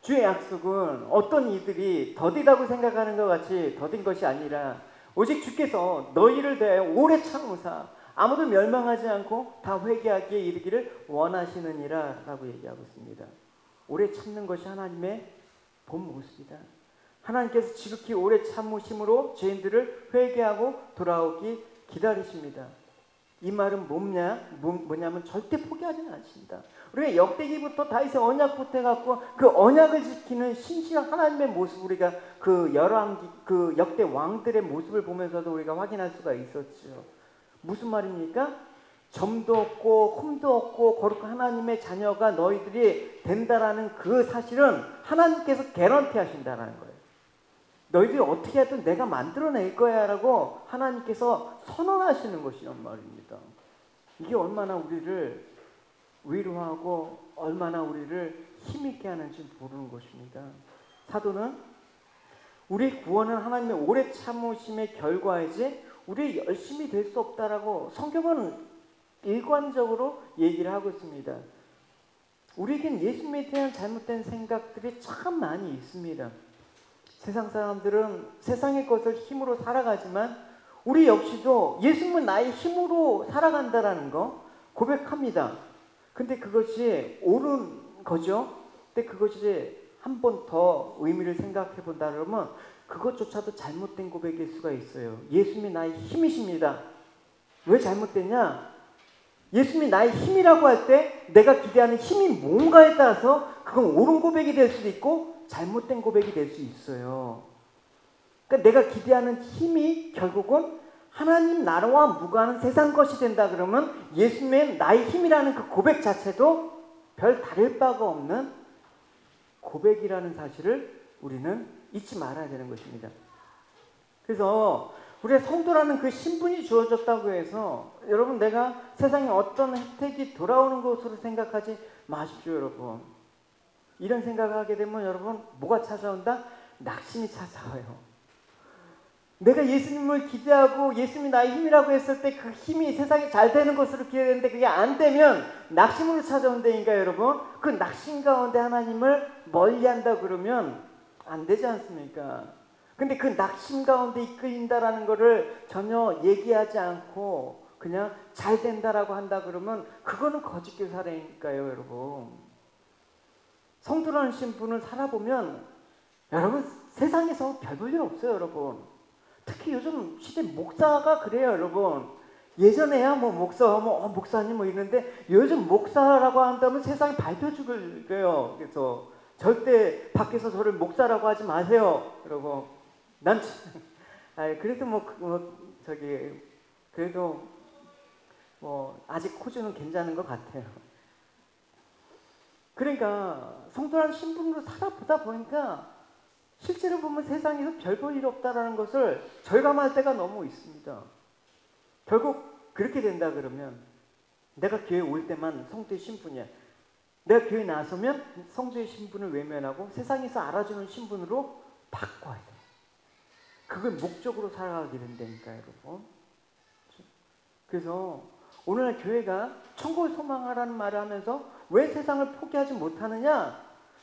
S1: 주의 약속은 어떤 이들이 더디다고 생각하는 것 같이 더딘 것이 아니라 오직 주께서 너희를 대하여 오래 참으사 아무도 멸망하지 않고 다 회개하기에 이르기를 원하시느니라 라고 얘기하고 있습니다. 오래 참는 것이 하나님의 본 모습이다. 하나님께서 지극히 오래 참으심으로 죄인들을 회개하고 돌아오기 기다리십니다. 이 말은 뭐냐면 절대 포기하지는 않습니다. 우리가 역대기부터 다윗의 언약부터 해갖고 그 언약을 지키는 신실한 하나님의 모습, 우리가 그 역대 왕들의 모습을 보면서도 우리가 확인할 수가 있었죠. 무슨 말입니까? 점도 없고 흠도 없고 거룩한 하나님의 자녀가 너희들이 된다라는 그 사실은 하나님께서 개런티 하신다는 거예요. 너희들이 어떻게 하든 내가 만들어낼 거야 라고 하나님께서 선언하시는 것이란 말입니다. 이게 얼마나 우리를 위로하고 얼마나 우리를 힘있게 하는지 모르는 것입니다. 사도는 우리 구원은 하나님의 오래 참으심의 결과이지 우리 열심히 될 수 없다라고 성경은 일관적으로 얘기를 하고 있습니다. 우리에겐 예수님에 대한 잘못된 생각들이 참 많이 있습니다. 세상 사람들은 세상의 것을 힘으로 살아가지만 우리 역시도 예수님은 나의 힘으로 살아간다라는 거 고백합니다. 근데 그것이 옳은 거죠. 근데 그것이 한 번 더 의미를 생각해 본다 그러면 그것조차도 잘못된 고백일 수가 있어요. 예수님이 나의 힘이십니다. 왜 잘못됐냐? 예수님이 나의 힘이라고 할 때 내가 기대하는 힘이 뭔가에 따라서 그건 옳은 고백이 될 수도 있고 잘못된 고백이 될 수 있어요. 그러니까 내가 기대하는 힘이 결국은 하나님 나라와 무관한 세상 것이 된다 그러면 예수님의 나의 힘이라는 그 고백 자체도 별 다를 바가 없는 고백이라는 사실을 우리는 잊지 말아야 되는 것입니다. 그래서 우리의 성도라는 그 신분이 주어졌다고 해서 여러분 내가 세상에 어떤 혜택이 돌아오는 것으로 생각하지 마십시오. 여러분 이런 생각을 하게 되면 여러분 뭐가 찾아온다? 낙심이 찾아와요. 내가 예수님을 기대하고 예수님이 나의 힘이라고 했을 때 그 힘이 세상에 잘 되는 것으로 기대했는데 그게 안 되면 낙심으로 찾아온다니까 여러분. 그 낙심 가운데 하나님을 멀리한다 그러면 안 되지 않습니까? 근데 그 낙심 가운데 이끌린다라는 거를 전혀 얘기하지 않고 그냥 잘 된다라고 한다 그러면 그거는 거짓교사라니까요 여러분. 성도라는 신분을 살아보면 여러분 세상에서 별 볼 일 없어요 여러분. 특히 요즘 시대 목사가 그래요 여러분. 예전에야 뭐 목사 목사님 뭐 이러는데 요즘 목사라고 한다면 세상에 밟혀 죽을 거예요. 그래서 절대 밖에서 저를 목사라고 하지 마세요 여러분. 난 그래도 그래도 뭐 아직 호주는 괜찮은 것 같아요. 그러니까 성도라는 신분으로 살아보다 보니까 실제로 보면 세상에서 별 볼 일 없다라는 것을 절감할 때가 너무 있습니다. 결국 그렇게 된다 그러면 내가 교회 올 때만 성도의 신분이야. 내가 교회 나서면 성도의 신분을 외면하고 세상에서 알아주는 신분으로 바꿔야 돼. 그걸 목적으로 살아가게 된다니까 여러분. 그래서 오늘날 교회가 천국을 소망하라는 말을 하면서 왜 세상을 포기하지 못하느냐?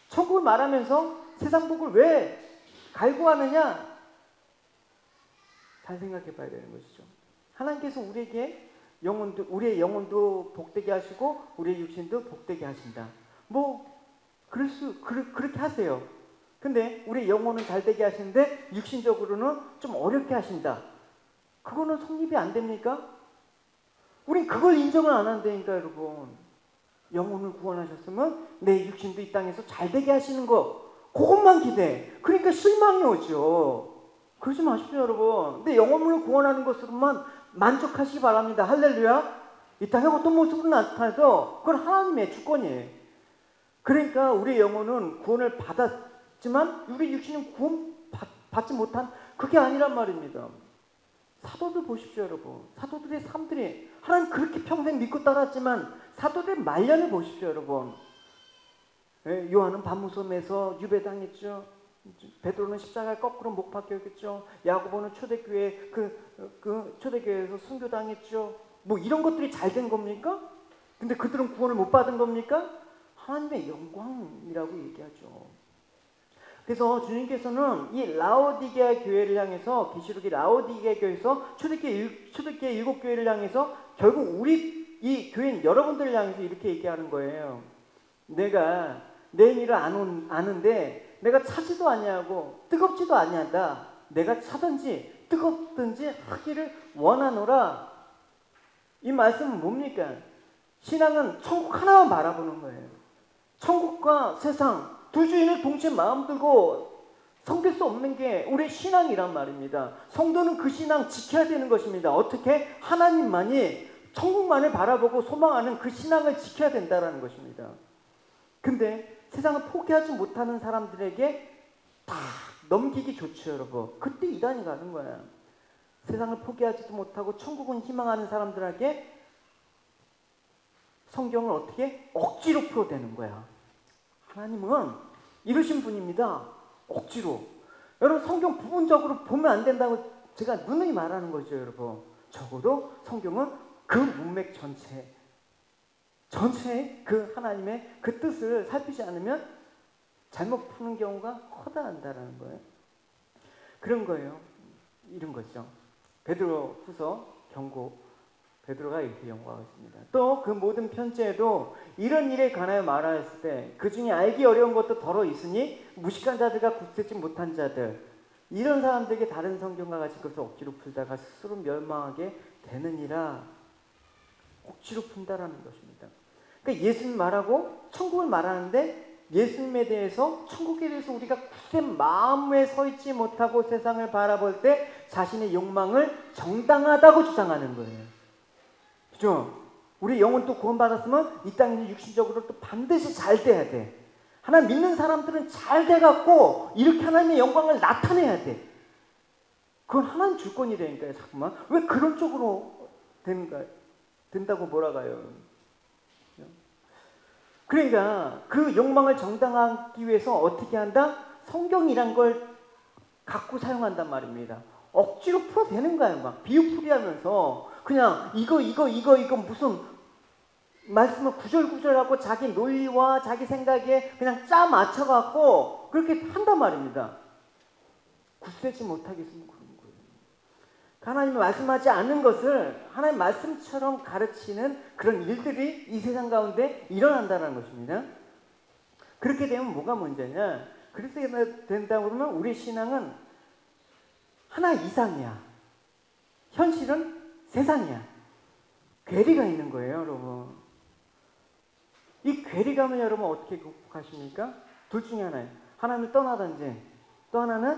S1: 천국을 말하면서 세상 복을 왜 갈구하느냐? 잘 생각해 봐야 되는 것이죠. 하나님께서 우리에게 우리의 영혼도 복되게 하시고 우리의 육신도 복되게 하신다. 그렇게 하세요. 근데 우리 영혼은 잘 되게 하시는데 육신적으로는 좀 어렵게 하신다. 그거는 성립이 안 됩니까? 우린 그걸 인정을 안 한다니까 여러분. 영혼을 구원하셨으면 내 육신도 이 땅에서 잘 되게 하시는 거 그것만 기대해. 그러니까 실망이 오죠. 그러지 마십시오 여러분. 근데 영혼을 구원하는 것으로만 만족하시기 바랍니다. 할렐루야. 이 땅에 어떤 모습으로 나타나도 그건 하나님의 주권이에요. 그러니까 우리 영혼은 구원을 받았지만 우리 육신은 구원 받지 못한 그게 아니란 말입니다. 사도들 보십시오 여러분. 사도들의 삶들이 하나님 그렇게 평생 믿고 따랐지만 사도들의 말년을 보십시오 여러분. 요한은 밤무섬에서 유배당했죠. 베드로는 십자가에 거꾸로 못 박혔겠죠. 야고보는 초대교회 초대교회에서 순교당했죠. 뭐 이런 것들이 잘 된 겁니까? 근데 그들은 구원을 못 받은 겁니까? 하나님의 영광이라고 얘기하죠. 그래서 주님께서는 이 라오디게아 교회를 향해서, 계시록이 라오디게아 교회에서 초대교회 7교회를 향해서 결국 우리 이 교인 여러분들을 향해서 이렇게 얘기하는 거예요. 내가 내 일을 아는데 내가 차지도 아니하고 뜨겁지도 아니한다. 내가 차든지 뜨겁든지 하기를 원하노라. 이 말씀은 뭡니까? 신앙은 천국 하나만 바라보는 거예요. 천국과 세상 두 주인을 동시에 마음 들고 섬길 수 없는 게 우리의 신앙이란 말입니다. 성도는 그 신앙 지켜야 되는 것입니다. 어떻게? 하나님만이, 천국만을 바라보고 소망하는 그 신앙을 지켜야 된다는 것입니다. 근데 세상을 포기하지 못하는 사람들에게 다 넘기기 좋죠, 여러분. 그때 이단이 가는 거야. 세상을 포기하지도 못하고 천국은 희망하는 사람들에게 성경을 어떻게? 억지로 풀어대는 거야. 하나님은 이러신 분입니다. 억지로. 여러분, 성경 부분적으로 보면 안 된다고 제가 누누이 말하는 거죠, 여러분. 적어도 성경은 그 문맥 전체의 그 하나님의 그 뜻을 살피지 않으면 잘못 푸는 경우가 허다한다라는 거예요. 그런 거예요. 이런 거죠. 베드로후서 경고, 베드로가 이렇게 경고하고 있습니다. 또 그 모든 편지에도 이런 일에 관하여 말하였을 때 그 중에 알기 어려운 것도 더러 있으니 무식한 자들과 굳세지 못한 자들, 이런 사람들에게 다른 성경과 같이 그것을 억지로 풀다가 스스로 멸망하게 되느니라. 억지로 푼다라는 것입니다. 그러니까 예수님 말하고 천국을 말하는데 예수님에 대해서, 천국에 대해서 우리가 굳센 마음에 서 있지 못하고 세상을 바라볼 때 자신의 욕망을 정당하다고 주장하는 거예요. 그죠? 우리 영혼 또 구원받았으면 이 땅에서 육신적으로 또 반드시 잘 돼야 돼. 하나님 믿는 사람들은 잘 돼갖고 이렇게 하나님의 영광을 나타내야 돼. 그건 하나님 주권이라니까요. 자꾸만 왜 그런 쪽으로 된다고 몰아가요. 그러니까 그 욕망을 정당하기 위해서 어떻게 한다? 성경이란 걸 갖고 사용한단 말입니다. 억지로 풀어대는 거예요. 막 비유풀이하면서 그냥 이거 무슨 말씀을 구절구절하고 자기 논리와 자기 생각에 그냥 짜 맞춰갖고 그렇게 한단 말입니다. 굳세지 못하게 쓰면 그런 거예요. 하나님이 말씀하지 않는 것을 하나님 말씀처럼 가르치는 그런 일들이 이 세상 가운데 일어난다는 것입니다. 그렇게 되면 뭐가 문제냐? 그렇게 된다고 그러면 우리 신앙은 하나 이상이야. 현실은 세상이야. 괴리가 있는 거예요, 여러분. 이 괴리감을 여러분 어떻게 극복하십니까? 둘 중에 하나예요. 하나님을 떠나든지, 또 하나는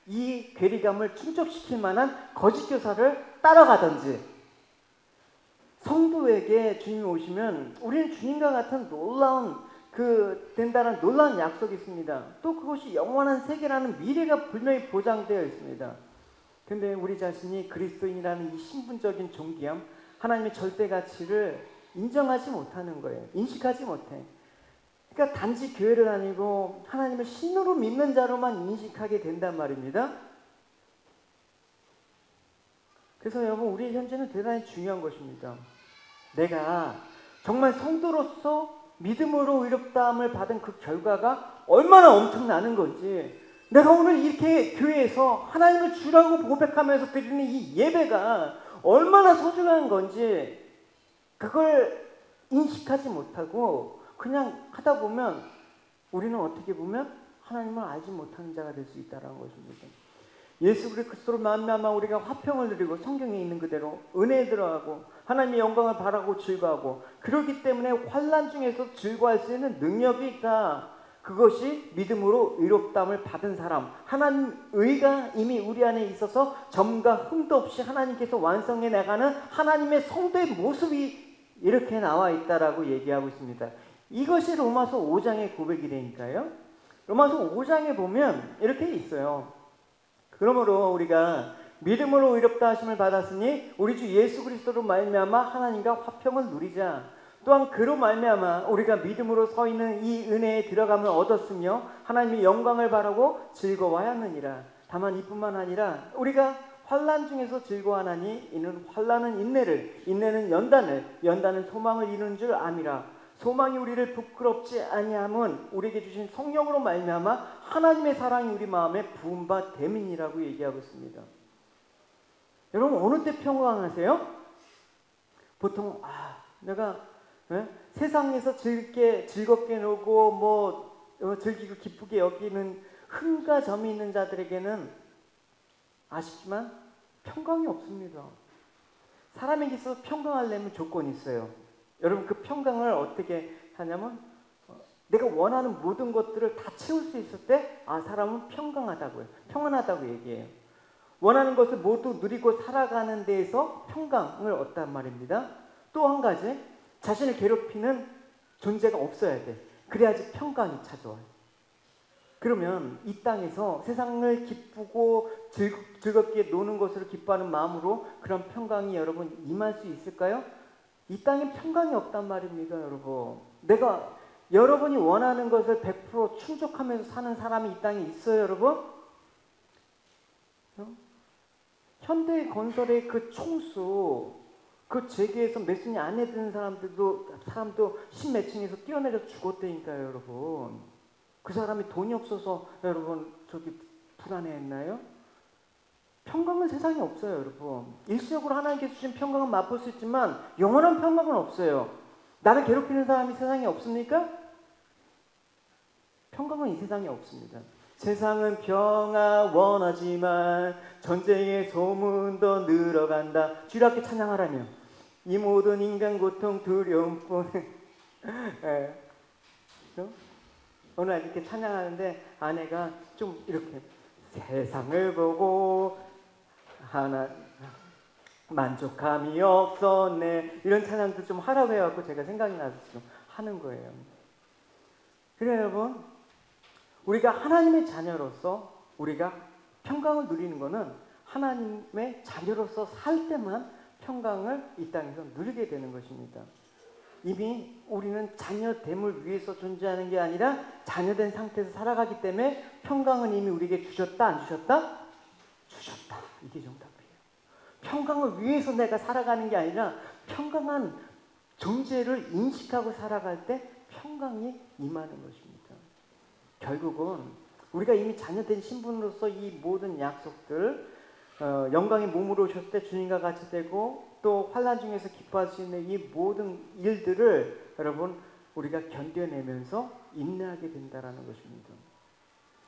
S1: 이 괴리감을 충족시킬 만한 거짓 교사를 따라가든지. 성도에게 주님이 오시면 우리는 주님과 같은 된다는 놀라운 약속이 있습니다. 또 그것이 영원한 세계라는 미래가 분명히 보장되어 있습니다. 근데 우리 자신이 그리스도인이라는 이 신분적인 존귀함, 하나님의 절대 가치를 인정하지 못하는 거예요. 인식하지 못해. 그러니까 단지 교회를 다니고 하나님을 신으로 믿는 자로만 인식하게 된단 말입니다. 그래서 여러분, 우리의 현재는 대단히 중요한 것입니다. 내가 정말 성도로서 믿음으로 의롭다함을 받은 그 결과가 얼마나 엄청나는 건지, 내가 오늘 이렇게 교회에서 하나님을 주라고 고백하면서 드리는 이 예배가 얼마나 소중한 건지 그걸 인식하지 못하고 그냥 하다 보면 우리는 어떻게 보면 하나님을 알지 못하는 자가 될 수 있다는 것입니다. 예수 그리스도로 말미암아 우리가 화평을 누리고 성경에 있는 그대로 은혜에 들어가고 하나님의 영광을 바라고 즐거워하고, 그렇기 때문에 환난 중에서 즐거워할 수 있는 능력이 있다. 그것이 믿음으로 의롭다함을 받은 사람, 하나님 의가 이미 우리 안에 있어서 점과 흠도 없이 하나님께서 완성해 나가는 하나님의 성도의 모습이 이렇게 나와 있다라고 얘기하고 있습니다. 이것이 로마서 5장의 고백이라니까요. 로마서 5장에 보면 이렇게 있어요. 그러므로 우리가 믿음으로 의롭다 하심을 받았으니 우리 주 예수 그리스도로 말미암아 하나님과 화평을 누리자. 또한 그로 말미암아 우리가 믿음으로 서 있는 이 은혜에 들어감을 얻었으며 하나님의 영광을 바라고 즐거워하였느니라. 다만 이뿐만 아니라 우리가 환난 중에서 즐거워하나니 이는 환난은 인내를, 인내는 연단을, 연단은 소망을 이루는 줄 암이라. 소망이 우리를 부끄럽지 아니함은 우리에게 주신 성령으로 말미암아 하나님의 사랑이 우리 마음에 부은 바 됨이니라고 얘기하고 있습니다. 여러분 어느 때 평강하세요? 보통 내가 세상에서 즐겁게 놀고 즐기고 기쁘게 여기는 흥과 점이 있는 자들에게는 아쉽지만 평강이 없습니다. 사람에게서 평강하려면 조건이 있어요. 여러분 그 평강을 어떻게 하냐면 내가 원하는 모든 것들을 다 채울 수 있을 때 사람은 평강하다고요. 평안하다고 얘기해요. 원하는 것을 모두 누리고 살아가는 데에서 평강을 얻단 말입니다. 또 한 가지, 자신을 괴롭히는 존재가 없어야 돼. 그래야지 평강이 찾아와요. 그러면 이 땅에서 세상을 기쁘고 즐겁게 노는 것으로 기뻐하는 마음으로 그런 평강이 여러분 임할 수 있을까요? 이 땅에 평강이 없단 말입니다, 여러분. 여러분이 원하는 것을 100% 충족하면서 사는 사람이 이 땅에 있어요, 여러분? 현대 건설의 그 총수, 그 재계에서 몇 순위 안에 드는 사람도 십몇 층에서 뛰어내려 죽었다니까요, 여러분. 그 사람이 돈이 없어서 여러분 불안해했나요? 평강은 세상에 없어요, 여러분. 일시적으로 하나님께서 주신 평강은 맛볼 수 있지만 영원한 평강은 없어요. 나를 괴롭히는 사람이 세상에 없습니까? 평강은 이 세상에 없습니다. 세상은 평화 원하지만 전쟁의 소문 더 늘어간다. 주일 함께 찬양하라며. 이 모든 인간 고통 두려움뿐. 오늘 이렇게 찬양하는데 아내가 좀 이렇게 세상을 보고 만족함이 없었네 이런 찬양도 좀 하라고 해갖고 제가 생각이 나서 지금 하는 거예요. 그래요, 여러분. 우리가 하나님의 자녀로서 우리가 평강을 누리는 것은 하나님의 자녀로서 살 때만 평강을 이 땅에서 누리게 되는 것입니다. 이미 우리는 자녀됨을 위해서 존재하는 게 아니라 자녀된 상태에서 살아가기 때문에 평강은 이미 우리에게 주셨다, 안 주셨다? 주셨다. 이게 정답이에요. 평강을 위해서 내가 살아가는 게 아니라 평강한 존재를 인식하고 살아갈 때 평강이 임하는 것입니다. 결국은 우리가 이미 자녀된 신분으로서 이 모든 약속들, 영광의 몸으로 오셨을 때 주님과 같이 되고 또 환난 중에서 기뻐할 수 있는 이 모든 일들을 여러분 우리가 견뎌내면서 인내하게 된다라는 것입니다.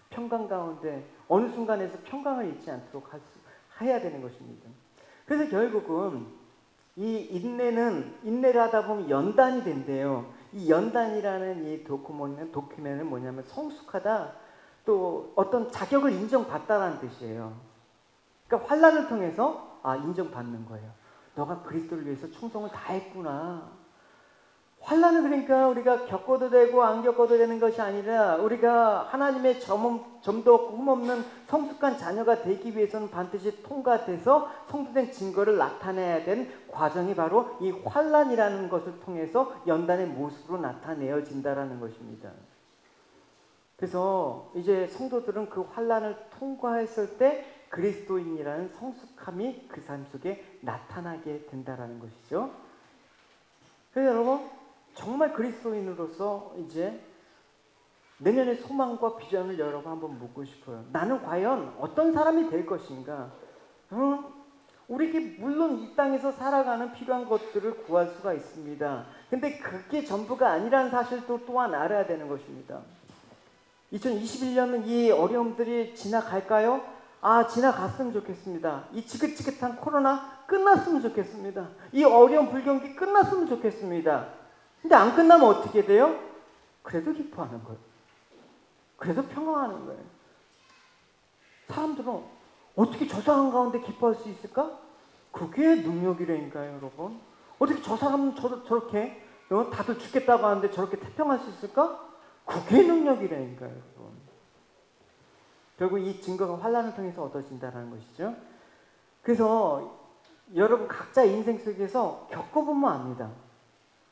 S1: 평강 가운데 어느 순간에서 평강을 잃지 않도록 해야 되는 것입니다. 그래서 결국은 이 인내를 하다 보면 연단이 된대요. 이 연단이라는 이 도큐멘은 뭐냐면 성숙하다, 또 어떤 자격을 인정받다라는 뜻이에요. 그러니까 환난을 통해서 인정받는 거예요. 너가 그리스도를 위해서 충성을 다했구나. 환난은 그러니까 우리가 겪어도 되고 안 겪어도 되는 것이 아니라 우리가 하나님의 점도 없고 흠없는 성숙한 자녀가 되기 위해서는 반드시 통과돼서 성도된 증거를 나타내야 되는 과정이 바로 이 환난이라는 것을 통해서 연단의 모습으로 나타내어진다라는 것입니다. 그래서 이제 성도들은 그 환난을 통과했을 때 그리스도인이라는 성숙함이 그 삶 속에 나타나게 된다라는 것이죠. 그래서 여러분 정말 그리스도인으로서 이제 내년의 소망과 비전을 여러분 한번 묻고 싶어요. 나는 과연 어떤 사람이 될 것인가? 우리에게 물론 이 땅에서 살아가는 필요한 것들을 구할 수가 있습니다. 근데 그게 전부가 아니라는 사실도 또한 알아야 되는 것입니다. 2021년은 이 어려움들이 지나갈까요? 지나갔으면 좋겠습니다. 이 지긋지긋한 코로나 끝났으면 좋겠습니다. 이 어려운 불경기 끝났으면 좋겠습니다. 근데 안 끝나면 어떻게 돼요? 그래도 기뻐하는 거예요. 그래도 평안하는 거예요. 사람들은 어떻게 저 상황 가운데 기뻐할 수 있을까? 그게 능력이라니까요, 여러분. 어떻게 저 사람은 저렇게 다들 죽겠다고 하는데 저렇게 태평할 수 있을까? 그게 능력이라니까요, 여러분. 결국 이 증거가 환난을 통해서 얻어진다는 것이죠. 그래서 여러분 각자 인생 속에서 겪어보면 압니다.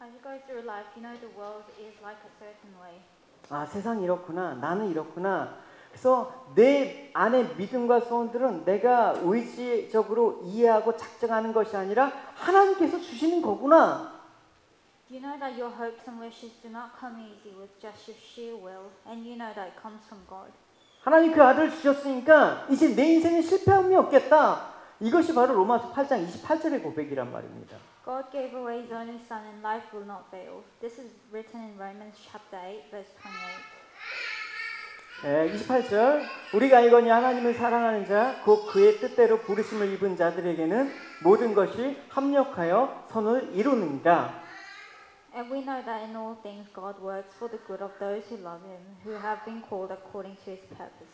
S2: As you go through life, you know the world is like a certain way.
S1: 세상이 이렇구나, 나는 이렇구나. 그래서 내 안의 믿음과 소원들은 내가 의지적으로 이해하고 작정하는 것이 아니라 하나님께서 주시는 거구나.
S2: You know that your hopes and wishes do not come easy with just your sheer will, and you know that it comes from God.
S1: 하나님 그 아들을 주셨으니까 이제 내 인생에 실패함이 없겠다. 이것이 바로 로마서 8장 28절의 고백이란 말입니다.
S2: God gave away His only Son, and life will not fail. This is written in Romans chapter 8, verse 28.
S1: 28절 우리가 이거니 하나님을 사랑하는 자 곧 그의 뜻대로 부르심을 입은 자들에게는 모든 것이 합력하여 선을 이루느니라.
S2: And we know that in all things God works for the good of those who love Him, who have been called according to His purpose.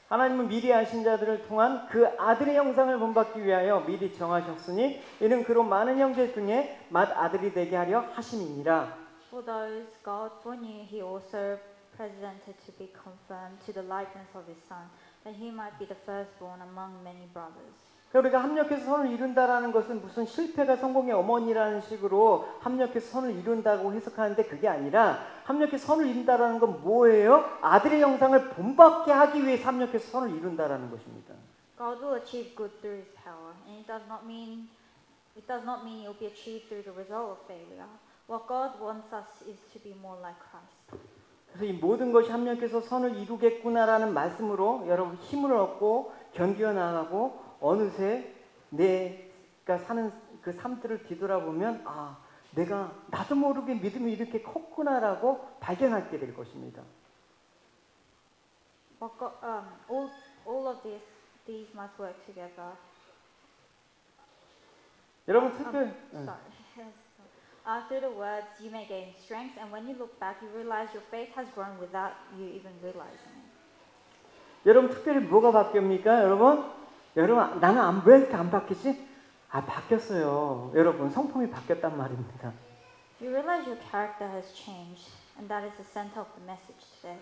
S1: 하나님은 미리 아신 자들을 통한 그 아들의 형상을 본받기 위하여 미리 정하셨으니 이는 그로 많은 형제 중에 맏아들이 되게 하려 하심이니라.
S2: For those God foreknew, He also presented to be conformed to the likeness of His Son, that He might be the firstborn among many brothers.
S1: 우리가 합력해서 선을 이룬다라는 것은 무슨 실패가 성공의 어머니라는 식으로 합력해서 선을 이룬다고 해석하는데 그게 아니라 합력해서 선을 이룬다라는 건 뭐예요? 아들의 형상을 본받게 하기 위해서 합력해서 선을 이룬다라는 것입니다.
S2: God will achieve good through His power, and it does not mean it will be achieved through the result of failure. What God wants us is to be more like Christ.
S1: 그래서 이 모든 것이 합력해서 선을 이루겠구나라는 말씀으로 여러분 힘을 얻고 견디어 나가고 어느새 내가 사는 그 삶들을 뒤돌아보면 아 내가 나도 모르게 믿음이 이렇게 컸구나라고 발견하게 될 것입니다.
S2: But God, all of these must work together.
S1: 여러분 특별
S2: Sorry. Through the words, you may gain strength, and when you look back, you realize your faith has grown without you even realizing it.
S1: 여러분 특별히 뭐가 바뀝니까? 여러분 나는 왜 이렇게 안 바뀌지? 바뀌었어요. 여러분 성품이 바뀌었단 말입니다.
S2: You realize your character has changed, and that is the center of the message today.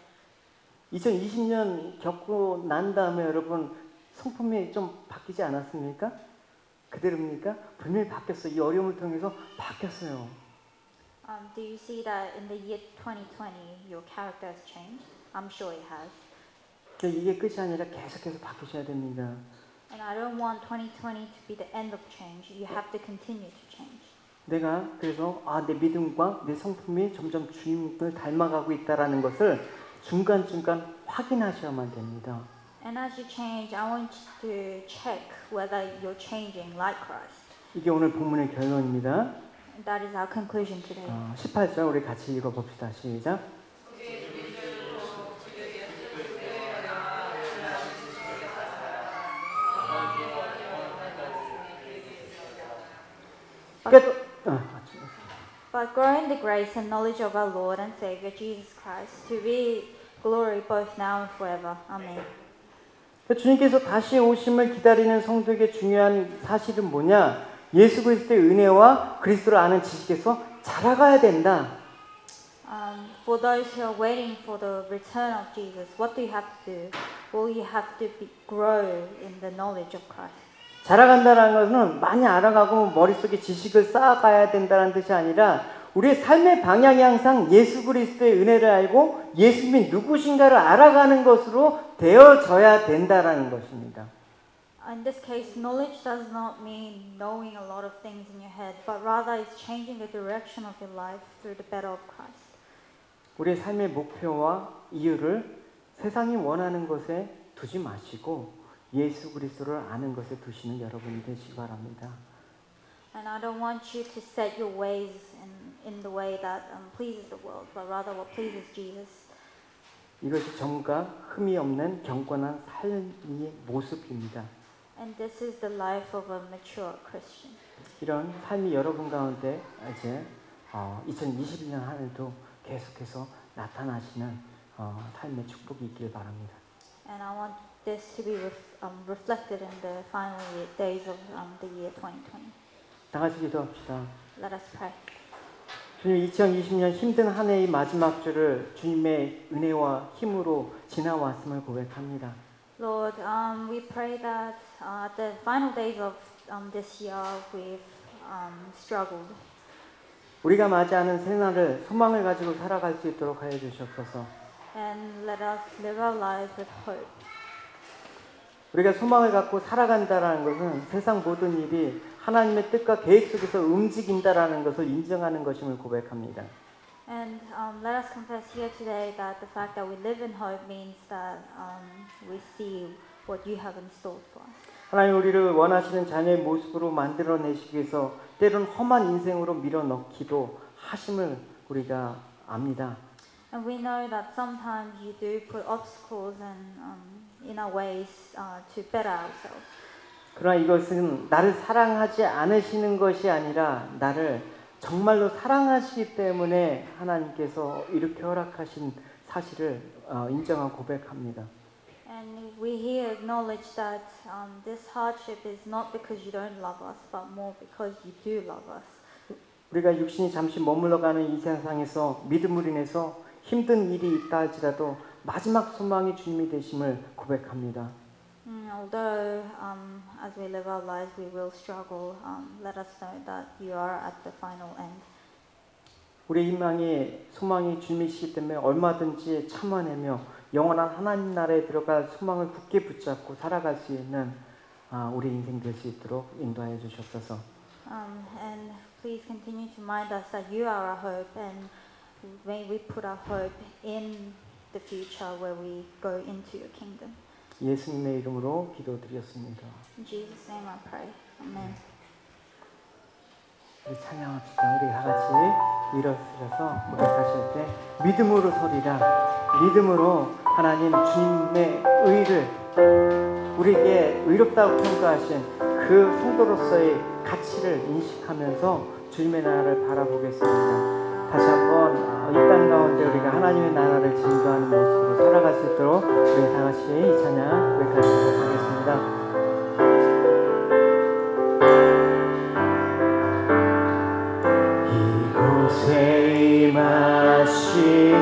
S1: 2020년 겪고 난 다음에 여러분 성품이 좀 바뀌지 않았습니까? 그대로입니까? 분명히 바뀌었어요. 이 어려움을 통해서 바뀌었어요.
S2: Do you see that in the year 2020 your character has changed? I'm sure it has.
S1: 이게 끝이 아니라 계속해서 바뀌셔야 됩니다.
S2: And I don't want 2020 to be the end of change. You have to continue to change.
S1: 내가 그래서 내 믿음과 내 성품이 점점 주님을 닮아가고 있다라는 것을 중간중간 확인하셔야만 됩니다.
S2: And as you change, I want you to check whether you're changing like Christ.
S1: 이게 오늘 본문의 결론입니다.
S2: And that is our conclusion today.
S1: 18절 우리 같이 읽어봅시다. 시작.
S2: But grow in the grace and knowledge of our Lord and Savior Jesus Christ, to be glory both now and forever. Amen.
S1: 주님께서 다시 오심을 기다리는 성도에게 중요한 사실은 뭐냐? 예수 그리스도의 은혜와 그리스도를 아는 지식에서 자라가야 된다.
S2: For those who are waiting for the return of Jesus, what do you have to do? Well, you have to grow in the knowledge of Christ.
S1: 자라간다는 것은 많이 알아가고 머릿속에 지식을 쌓아가야 된다는 뜻이 아니라 우리의 삶의 방향이 항상 예수 그리스도의 은혜를 알고 예수님이 누구신가를 알아가는 것으로 되어져야 된다라는 것입니다.
S2: In this case, knowledge does not mean knowing a lot of things in your head, but rather it's changing the direction of your life through the battle of Christ.
S1: 우리의 삶의 목표와 이유를 세상이 원하는 것에 두지 마시고 예수 그리스도를 아는 것에 두시는 여러분이 되시기 바랍니다.
S2: And I don't want you to set your ways in the way that pleases the world, but rather what pleases Jesus.
S1: 이것이 점과 흠이 없는 경건한 삶의 모습입니다.
S2: And this is the life of a mature Christian.
S1: 이런 삶이 여러분 가운데 이제 2021년 한 해도 계속해서 나타나시는 삶의 축복이 있길 바랍니다.
S2: And I want this to be reflected in the final days of the year 2020.
S1: 다 같이 기도합시다.
S2: Let us pray.
S1: 주님 2020년 힘든 한 해의 마지막 주를 주님의 은혜와 힘으로 지나왔음을 고백합니다.
S2: Lord, we pray that the final days of this year we've struggled.
S1: 우리가 맞이하는 새날을 소망을 가지고 살아갈 수 있도록 하여 주시옵소서.
S2: And let us live our lives with hope.
S1: 우리가 소망을 갖고 살아간다라는 것은 세상 모든 일이 하나님의 뜻과 계획 속에서 움직인다라는 것을 인정하는 것임을 고백합니다.
S2: And let us confess here today that the fact that we live in hope means that we see what you have in store for us.
S1: 하나님 우리를 원하시는 자녀의 모습으로 만들어내시기 위해서 때론 험한 인생으로 밀어넣기도 하심을 우리가 압니다.
S2: And we know that sometimes you do put obstacles in our ways to better ourselves.
S1: 그러나 이것은 나를 사랑하지 않으시는 것이 아니라 나를 정말로 사랑하시기 때문에 하나님께서 이렇게 허락하신 사실을 인정하고 고백합니다.
S2: And we here acknowledge that this hardship is not because you don't love us, but more because you do love us.
S1: 우리가 육신이 잠시 머물러가는 이 세상에서 믿음으로 인해서 힘든 일이 있다 할지라도 마지막 소망이 주님이 되심을 고백합니다.
S2: Although as we live our lives we will struggle, let us know that you are at the final end.
S1: 우리의 희망이 소망이 주님이시기 때문에 얼마든지 참아내며 영원한 하나님 나라에 들어갈 소망을 굳게 붙잡고 살아갈 수 있는 우리 인생 될 수 있도록 인도하여 주시옵소서.
S2: And please continue to remind us that you are our hope, and may we put our hope in the future where we go into your kingdom.
S1: 예수님의 이름으로 기도드렸습니다.
S2: In Jesus' name I pray. Amen.
S1: 우리 찬양합시다. 우리 다 같이 일어서서 고백하실 때 믿음으로 서리라. 믿음으로 하나님 주님의 의를 우리에게 의롭다고 평가하신 그 성도로서의 가치를 인식하면서 주님의 나라를 바라보겠습니다. 다시 한번 이 땅 가운데 우리가 하나님의 나라를 증거하는 모습으로 살아갈 수 있도록 우리 다 같이 이 찬양 고백하도록 하겠습니다. 이곳에 임하신